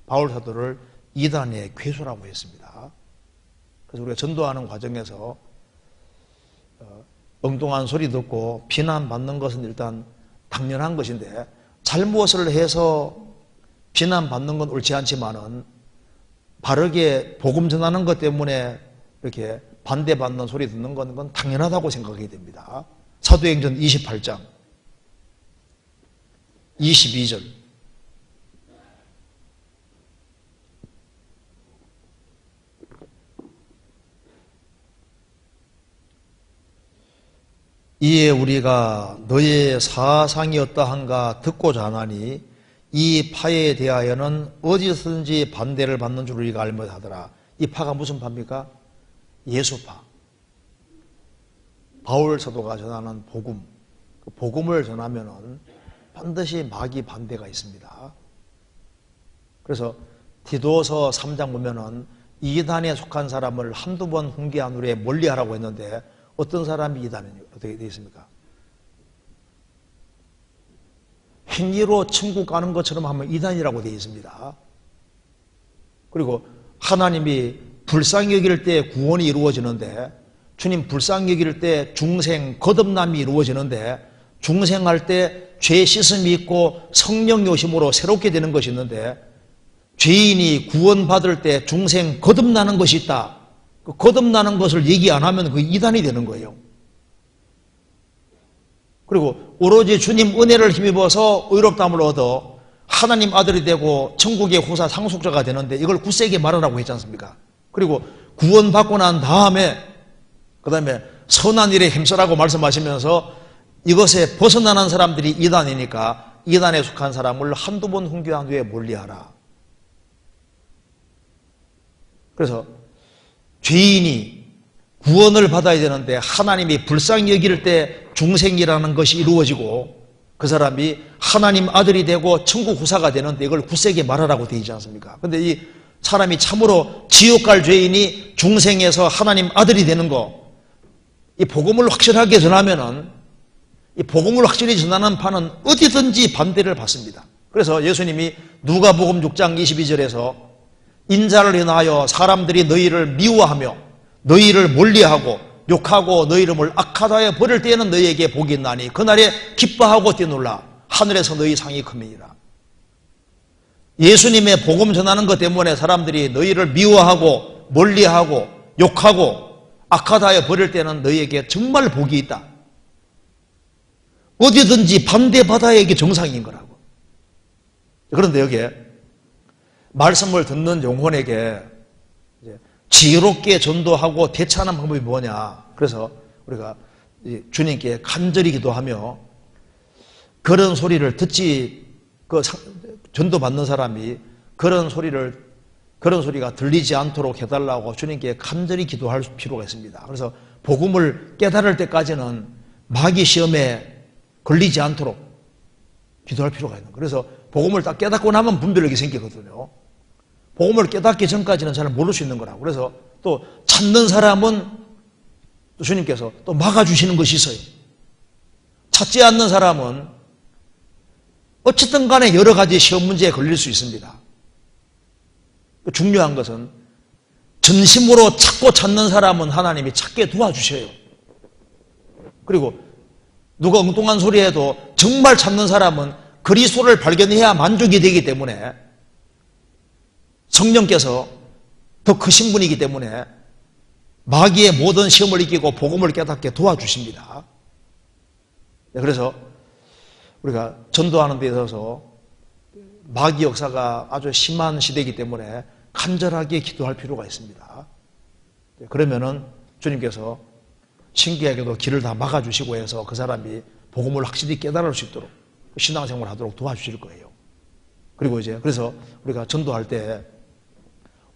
바울 사도를 이단의 괴수라고 했습니다. 그래서 우리가 전도하는 과정에서 엉뚱한 소리 듣고 비난받는 것은 일단 당연한 것인데 잘못을 해서 비난받는 건 옳지 않지만은 바르게 복음 전하는 것 때문에 이렇게 반대받는 소리 듣는 건 당연하다고 생각하게 됩니다. 사도행전 28장 22절 이에 우리가 너의 사상이 어떠한가 듣고자 하나니 이 파에 대하여는 어디서든지 반대를 받는 줄 우리가 알면 하더라. 이 파가 무슨 파입니까? 예수파. 바울 사도가 전하는 복음. 그 복음을 전하면은 반드시 마귀 반대가 있습니다. 그래서 디도서 3장 보면은 이단에 속한 사람을 한두 번 훈계한 후에 멀리하라고 했는데 어떤 사람이 이단이 어떻게 되어 있습니까? 행위로 천국 가는 것처럼 하면 이단이라고 되어 있습니다. 그리고 하나님이 불쌍히 여길 때 구원이 이루어지는데 주님 불쌍히 여길 때 중생 거듭남이 이루어지는데 중생할 때 죄 씻음이 있고 성령 요심으로 새롭게 되는 것이 있는데 죄인이 구원받을 때 중생 거듭나는 것이 있다. 그 거듭나는 것을 얘기 안 하면 그 이단이 되는 거예요. 그리고 오로지 주님 은혜를 힘입어서 의롭다함을 얻어 하나님 아들이 되고 천국의 후사 상속자가 되는데 이걸 굳세게 말하라고 했지 않습니까? 그리고 구원받고 난 다음에 그 다음에 선한 일에 힘쓰라고 말씀하시면서 이것에 벗어나는 사람들이 이단이니까 이단에 속한 사람을 한두 번 훈계한 후에 멀리하라. 그래서 죄인이 구원을 받아야 되는데 하나님이 불쌍히 여길 때 중생이라는 것이 이루어지고 그 사람이 하나님 아들이 되고 천국 후사가 되는데 이걸 굳세게 말하라고 되어 있지 않습니까? 근데 이 사람이 참으로 지옥 갈 죄인이 중생에서 하나님 아들이 되는 거, 이 복음을 확실하게 전하면은 이 복음을 확실히 전하는 파는 어디든지 반대를 받습니다. 그래서 예수님이 누가복음 6장 22절에서 인자를 인하여 사람들이 너희를 미워하며 너희를 멀리하고 욕하고 너희 이름을 악하다에 버릴 때에는 너희에게 복이 있나니 그날에 기뻐하고 뛰놀라 하늘에서 너희 상이 큼이니라. 예수님의 복음 전하는 것 때문에 사람들이 너희를 미워하고 멀리하고 욕하고 악하다에 버릴 때는 너희에게 정말 복이 있다. 어디든지 반대받아야 이게 정상인 거라고. 그런데 여기에 말씀을 듣는 영혼에게 지혜롭게 전도하고 대처하는 방법이 뭐냐. 그래서 우리가 주님께 간절히 기도하며 그런 소리를 듣지, 전도받는 사람이 그런 소리가 들리지 않도록 해달라고 주님께 간절히 기도할 필요가 있습니다. 그래서 복음을 깨달을 때까지는 마귀 시험에 걸리지 않도록 기도할 필요가 있는 거예요. 그래서 복음을 딱 깨닫고 나면 분별력이 생기거든요. 복음을 깨닫기 전까지는 잘 모를 수 있는 거라고. 그래서 또 찾는 사람은 또 주님께서 또 막아주시는 것이 있어요. 찾지 않는 사람은 어쨌든 간에 여러 가지 시험 문제에 걸릴 수 있습니다. 중요한 것은 전심으로 찾고 찾는 사람은 하나님이 찾게 도와주셔요. 그리고 누가 엉뚱한 소리 해도 정말 참는 사람은 그리스도를 발견해야 만족이 되기 때문에, 성령께서 더 크신 분이기 때문에 마귀의 모든 시험을 이기고 복음을 깨닫게 도와주십니다. 그래서 우리가 전도하는 데 있어서 마귀 역사가 아주 심한 시대이기 때문에 간절하게 기도할 필요가 있습니다. 그러면은 주님께서 신기하게도 길을 다 막아주시고 해서 그 사람이 복음을 확실히 깨달을 수 있도록 신앙생활을 하도록 도와주실 거예요. 그리고 이제 그래서 우리가 전도할 때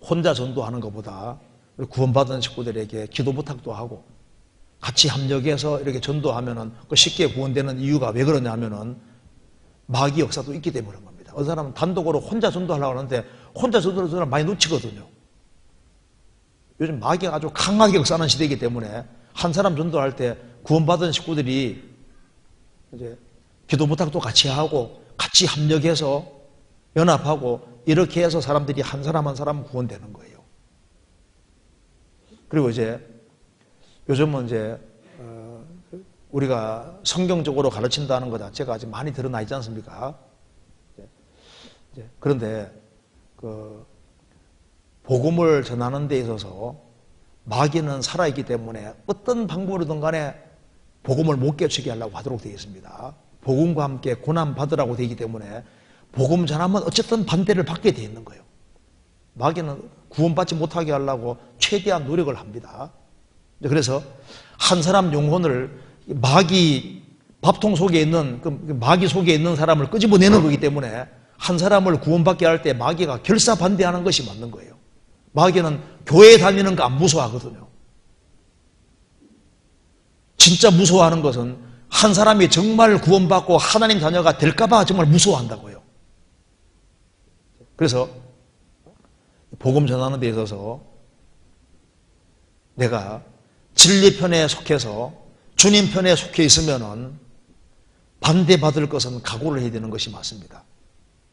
혼자 전도하는 것보다 구원받은 식구들에게 기도 부탁도 하고 같이 합력해서 이렇게 전도하면은 쉽게 구원되는 이유가 왜 그러냐면은 마귀 역사도 있기 때문에 그런 겁니다. 어떤 사람은 단독으로 혼자 전도하려고 하는데 혼자 전도를 사람 많이 놓치거든요. 요즘 마귀가 아주 강하게 역사하는 시대이기 때문에 한 사람 전도할 때 구원받은 식구들이 이제 기도 부탁도 같이 하고 같이 합력해서 연합하고 이렇게 해서 사람들이 한 사람 한 사람 구원되는 거예요. 그리고 이제 요즘은 이제 우리가 성경적으로 가르친다는 것 자체가 아직 많이 드러나 있지 않습니까? 그런데 그 복음을 전하는 데 있어서 마귀는 살아있기 때문에 어떤 방법으로든 간에 복음을 못 깨치게 하려고 하도록 되어 있습니다. 복음과 함께 고난 받으라고 되어 있기 때문에 복음 전하면 어쨌든 반대를 받게 되어 있는 거예요. 마귀는 구원받지 못하게 하려고 최대한 노력을 합니다. 그래서 한 사람 영혼을 마귀 밥통 속에 있는 그 마귀 속에 있는 사람을 끄집어내는 거기 때문에 한 사람을 구원받게 할 때 마귀가 결사 반대하는 것이 맞는 거예요. 마귀는 교회 다니는 거 안 무서워하거든요. 진짜 무서워하는 것은 한 사람이 정말 구원받고 하나님 자녀가 될까봐 정말 무서워한다고요. 그래서 복음 전하는 데 있어서 내가 진리 편에 속해서 주님 편에 속해 있으면은 반대받을 것은 각오를 해야 되는 것이 맞습니다.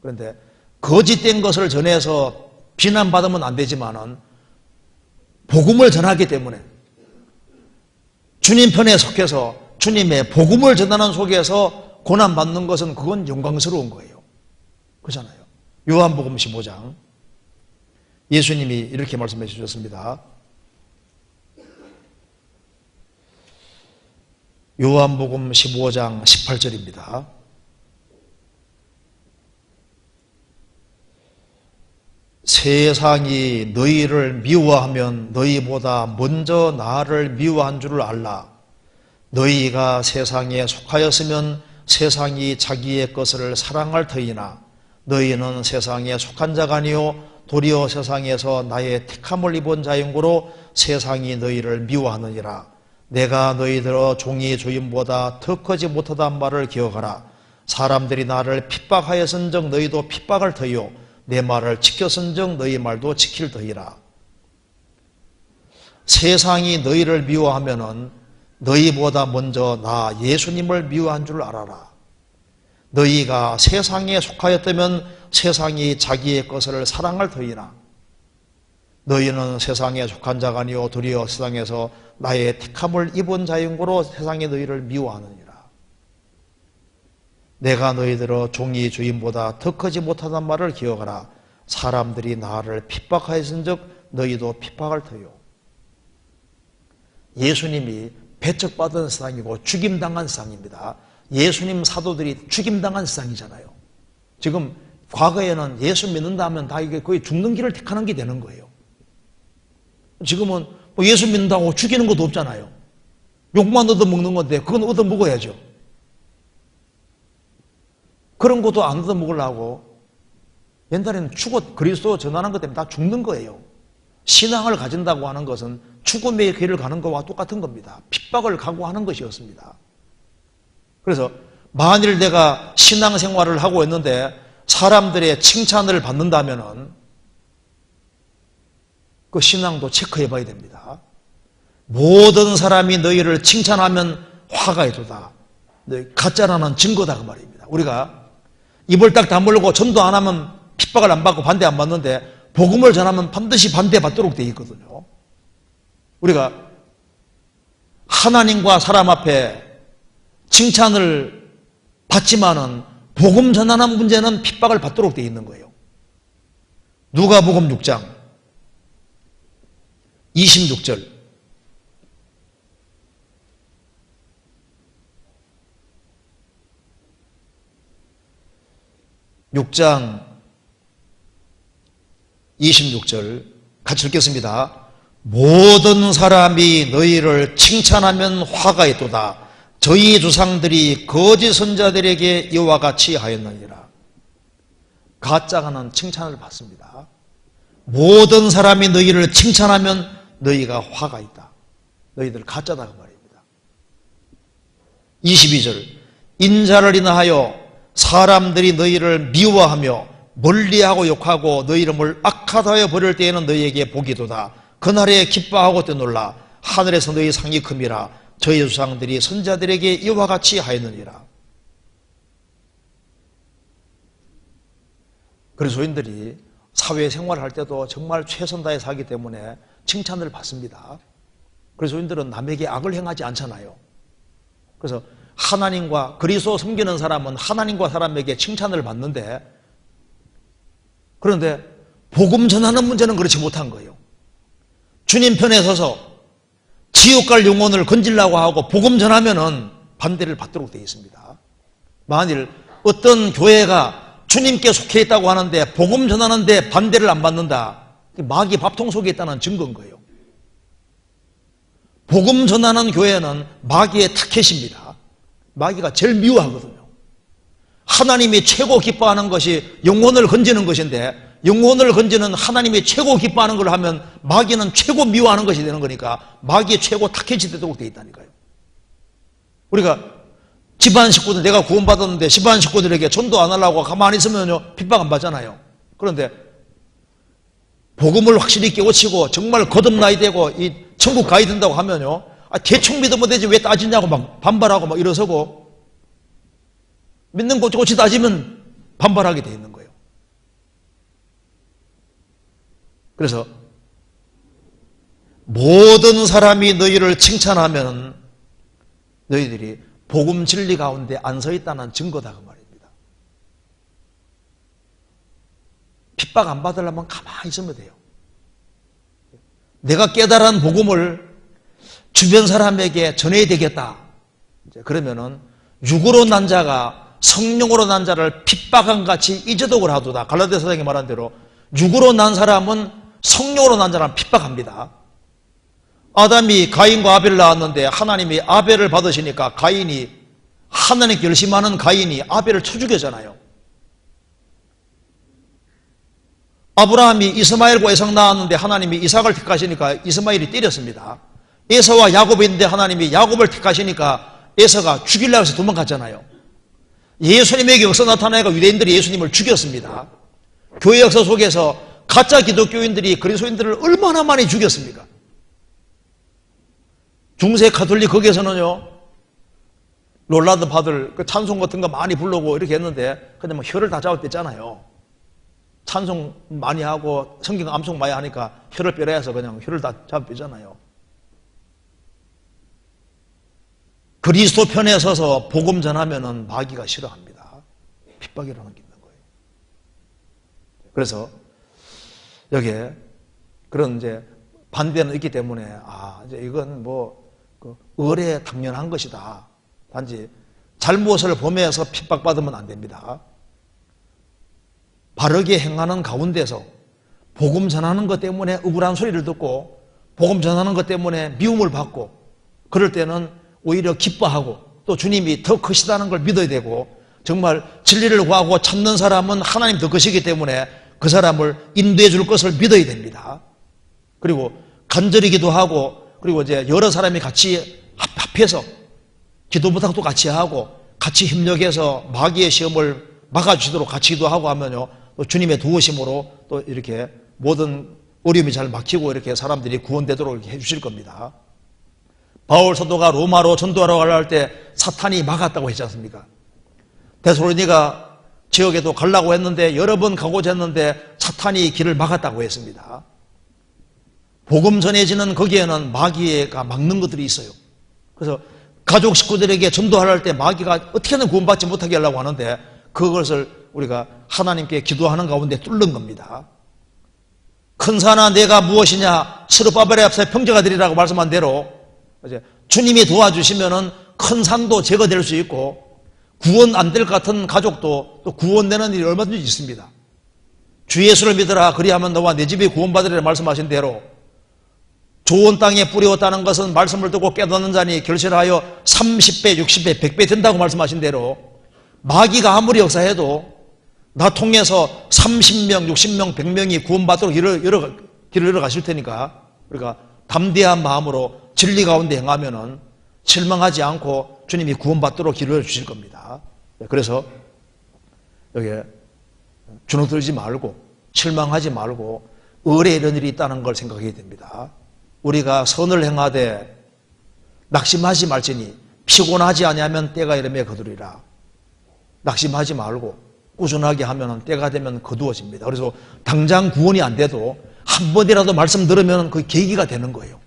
그런데 거짓된 것을 전해서 비난받으면 안 되지만은 복음을 전하기 때문에 주님 편에 속해서 주님의 복음을 전하는 속에서 고난받는 것은 그건 영광스러운 거예요. 그렇잖아요. 요한복음 15장 예수님이 이렇게 말씀해 주셨습니다. 요한복음 15장 18절입니다. 세상이 너희를 미워하면 너희보다 먼저 나를 미워한 줄을 알라. 너희가 세상에 속하였으면 세상이 자기의 것을 사랑할 터이나 너희는 세상에 속한 자가 아니요 도리어 세상에서 나의 택함을 입은 자용고로 세상이 너희를 미워하느니라. 내가 너희들어 종이 주인보다 더 크지 못하단 말을 기억하라. 사람들이 나를 핍박하였은즉 너희도 핍박할 터이요 내 말을 지켰은즉 너희 말도 지킬 터이라. 세상이 너희를 미워하면은 너희보다 먼저 나 예수님을 미워한 줄 알아라. 너희가 세상에 속하였다면 세상이 자기의 것을 사랑할 터이나 너희는 세상에 속한 자가 아니요 도리어 세상에서 나의 택함을 입은 자인고로 세상이 너희를 미워하느니라. 내가 너희들어 종이 주인보다 더 크지 못하단 말을 기억하라. 사람들이 나를 핍박하였은즉 너희도 핍박할 터요. 예수님이 배척받은 세상이고 죽임당한 세상입니다. 예수님 사도들이 죽임당한 세상이잖아요. 지금 과거에는 예수 믿는다 하면 다 이게 거의 죽는 길을 택하는 게 되는 거예요. 지금은 뭐 예수 믿는다고 죽이는 것도 없잖아요. 욕만 얻어먹는 건데 그건 얻어먹어야죠. 그런 것도 안 얻어먹으려고 옛날에는 죽어 그리스도 전하는 것 때문에 다 죽는 거예요. 신앙을 가진다고 하는 것은 죽음의 길을 가는 것과 똑같은 겁니다. 핍박을 각오하는 것이었습니다. 그래서 만일 내가 신앙생활을 하고 있는데 사람들의 칭찬을 받는다면은 그 신앙도 체크해 봐야 됩니다. 모든 사람이 너희를 칭찬하면 화가 있도다. 가짜라는 증거다 그 말입니다. 우리가 입을 딱 다물고 전도 안 하면 핍박을 안 받고 반대 안 받는데 복음을 전하면 반드시 반대받도록 되어 있거든요. 우리가 하나님과 사람 앞에 칭찬을 받지만은 복음 전하는 문제는 핍박을 받도록 되어 있는 거예요. 누가복음 6장 26절. (6장 26절) 같이 읽겠습니다. 모든 사람이 너희를 칭찬하면 화가 있도다. 저희 조상들이 거짓 선자들에게 이와 같이 하였느니라. 가짜가는 칭찬을 받습니다. 모든 사람이 너희를 칭찬하면 너희가 화가 있다. 너희들 가짜다 그 말입니다. 22절. 인자를 인하여 사람들이 너희를 미워하며 멀리하고 욕하고 너희 이름을 악하다하여 버릴 때에는 너희에게 복이도다. 그날에 기뻐하고 뛰놀라. 하늘에서 너희 상이 큼이라. 저희 조상들이 선자들에게 이와 같이 하였느니라. 그리스도인들이 사회생활을 할 때도 정말 최선 다해 살기 때문에 칭찬을 받습니다. 그리스도인들은 남에게 악을 행하지 않잖아요. 그래서 하나님과 그리스도 섬기는 사람은 하나님과 사람에게 칭찬을 받는데, 그런데 복음 전하는 문제는 그렇지 못한 거예요. 주님 편에 서서 지옥 갈 영혼을 건지려고 하고 복음 전하면은 반대를 받도록 되어 있습니다. 만일 어떤 교회가 주님께 속해 있다고 하는데 복음 전하는데 반대를 안 받는다, 마귀 밥통 속에 있다는 증거인 거예요. 복음 전하는 교회는 마귀의 타켓입니다. 마귀가 제일 미워하거든요. 하나님이 최고 기뻐하는 것이 영혼을 건지는 것인데, 영혼을 건지는 하나님이 최고 기뻐하는 걸 하면 마귀는 최고 미워하는 것이 되는 거니까 마귀의 최고 타켓이 되도록 되어 있다니까요. 우리가 집안 식구들, 내가 구원받았는데 집안 식구들에게 전도 안 하려고 가만히 있으면요 핍박 안 받잖아요. 그런데 복음을 확실히 깨우치고 정말 거듭나야 되고 이 천국 가야 된다고 하면요, 대충 믿으면 되지 왜 따지냐고 막 반발하고 막 일어서고, 믿는 곳이 따지면 반발하게 돼 있는 거예요. 그래서 모든 사람이 너희를 칭찬하면 너희들이 복음 진리 가운데 안 서 있다는 증거다 그 말입니다. 핍박 안 받으려면 가만히 있으면 돼요. 내가 깨달은 복음을 주변 사람에게 전해야 되겠다. 그러면은 육으로 난 자가 성령으로 난 자를 핍박한 같이 이제독을 하도다. 갈라디아 서장이 말한 대로 육으로 난 사람은 성령으로 난 자를 핍박합니다. 아담이 가인과 아벨을 낳았는데 하나님이 아벨을 받으시니까 가인이, 하나님께 열심하는 가인이 아벨을 쳐 죽였잖아요. 아브라함이 이스마엘과 에삭 낳았는데 하나님이 이삭을 택하시니까 이스마엘이 때렸습니다. 에서와 야곱이 있는데 하나님이 야곱을 택하시니까 에서가 죽이려고 해서 도망갔잖아요. 예수님에게 역사 나타나니까 유대인들이 예수님을 죽였습니다. 교회 역사 속에서 가짜 기독교인들이 그리스도인들을 얼마나 많이 죽였습니까? 중세 가톨릭 거기에서는요, 롤라드 파들 그 찬송 같은 거 많이 부르고 이렇게 했는데 그냥 뭐 혀를 다 잡아 뺐잖아요. 찬송 많이 하고 성경 암송 많이 하니까 혀를 빼라 해서 그냥 혀를 다 잡아 빼잖아요. 그리스도 편에 서서 복음 전하면은 마귀가 싫어합니다. 핍박이라는 게 있는 거예요. 그래서 여기에 그런 이제 반대는 있기 때문에 이제 이건 뭐 의례 당연한 것이다. 단지 잘못을 범해서 핍박받으면 안 됩니다. 바르게 행하는 가운데서 복음 전하는 것 때문에 억울한 소리를 듣고 복음 전하는 것 때문에 미움을 받고 그럴 때는 오히려 기뻐하고 또 주님이 더 크시다는 걸 믿어야 되고, 정말 진리를 구하고 찾는 사람은 하나님 더 크시기 때문에 그 사람을 인도해 줄 것을 믿어야 됩니다. 그리고 간절히 기도하고, 그리고 이제 여러 사람이 같이 합해서 기도 부탁도 같이 하고 같이 협력해서 마귀의 시험을 막아주시도록 같이 기도하고 하면요, 또 주님의 도우심으로 또 이렇게 모든 어려움이 잘 막히고 이렇게 사람들이 구원되도록 이렇게 해주실 겁니다. 바울 사도가 로마로 전도하러 가려 할 때 사탄이 막았다고 했지 않습니까? 데살로니가 지역에도 가려고 했는데 여러 번 가고자 했는데 사탄이 길을 막았다고 했습니다. 복음 전해지는 거기에는 마귀가 막는 것들이 있어요. 그래서 가족 식구들에게 전도할 때 마귀가 어떻게든 구원받지 못하게 하려고 하는데 그것을 우리가 하나님께 기도하는 가운데 뚫는 겁니다. 큰 산아 내가 무엇이냐 스룹바벨의 앞에 평저가 되리라고 말씀한 대로 이제 주님이 도와주시면은 큰 산도 제거될 수 있고 구원 안 될 것 같은 가족도 또 구원되는 일이 얼마든지 있습니다. 주 예수를 믿으라 그리하면 너와 내 집이 구원받으리라 말씀하신 대로 좋은 땅에 뿌리었다는 것은 말씀을 듣고 깨닫는 자니 결실하여 30배, 60배, 100배 된다고 말씀하신 대로 마귀가 아무리 역사해도 나 통해서 30명, 60명, 100명이 구원받도록 길을 열어가실 테니까 우리가 담대한 마음으로 진리 가운데 행하면은 실망하지 않고 주님이 구원받도록 길을 열어주실 겁니다. 그래서 여기 주눅들지 말고 실망하지 말고 의뢰 이런 일이 있다는 걸 생각해야 됩니다. 우리가 선을 행하되 낙심하지 말지니 피곤하지 아니하면 때가 이름에 거두리라. 낙심하지 말고 꾸준하게 하면 때가 되면 거두어집니다. 그래서 당장 구원이 안 돼도 한 번이라도 말씀 들으면 그 계기가 되는 거예요.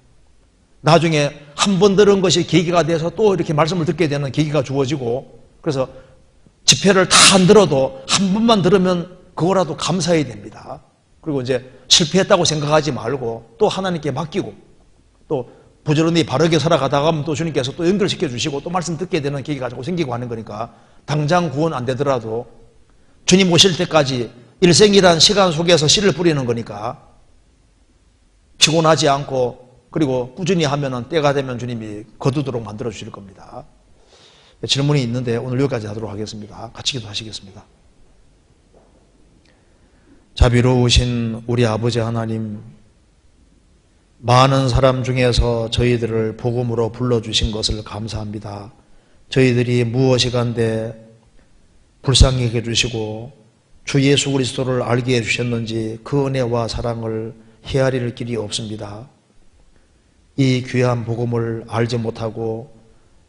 나중에 한 번 들은 것이 계기가 돼서 또 이렇게 말씀을 듣게 되는 계기가 주어지고 그래서 집회를 다 안 들어도 한 번만 들으면 그거라도 감사해야 됩니다. 그리고 이제 실패했다고 생각하지 말고 또 하나님께 맡기고 또 부지런히 바르게 살아가다가 하면 또 주님께서 또 연결시켜 주시고 또 말씀 듣게 되는 계기가 자꾸 생기고 하는 거니까 당장 구원 안 되더라도 주님 오실 때까지 일생이란 시간 속에서 씨를 뿌리는 거니까 피곤하지 않고 그리고 꾸준히 하면은 때가 되면 주님이 거두도록 만들어 주실 겁니다. 질문이 있는데 오늘 여기까지 하도록 하겠습니다. 같이 기도하시겠습니다. 자비로우신 우리 아버지 하나님, 많은 사람 중에서 저희들을 복음으로 불러주신 것을 감사합니다. 저희들이 무엇이간데 불쌍히 해주시고 주 예수 그리스도를 알게 해주셨는지 그 은혜와 사랑을 헤아릴 길이 없습니다. 이 귀한 복음을 알지 못하고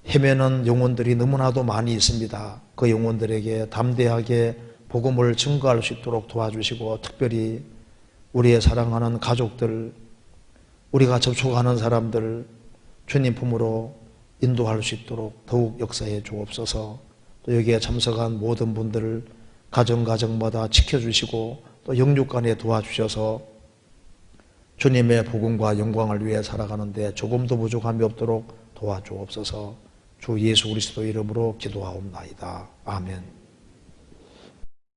헤매는 영혼들이 너무나도 많이 있습니다. 그 영혼들에게 담대하게 복음을 증거할 수 있도록 도와주시고 특별히 우리의 사랑하는 가족들, 우리가 접촉하는 사람들 주님 품으로 인도할 수 있도록 더욱 역사해 주옵소서. 또 여기에 참석한 모든 분들을 가정마다 지켜주시고 또 영육간에 도와주셔서 주님의 복음과 영광을 위해 살아가는데 조금도 부족함이 없도록 도와주옵소서. 주 예수 그리스도 이름으로 기도하옵나이다. 아멘.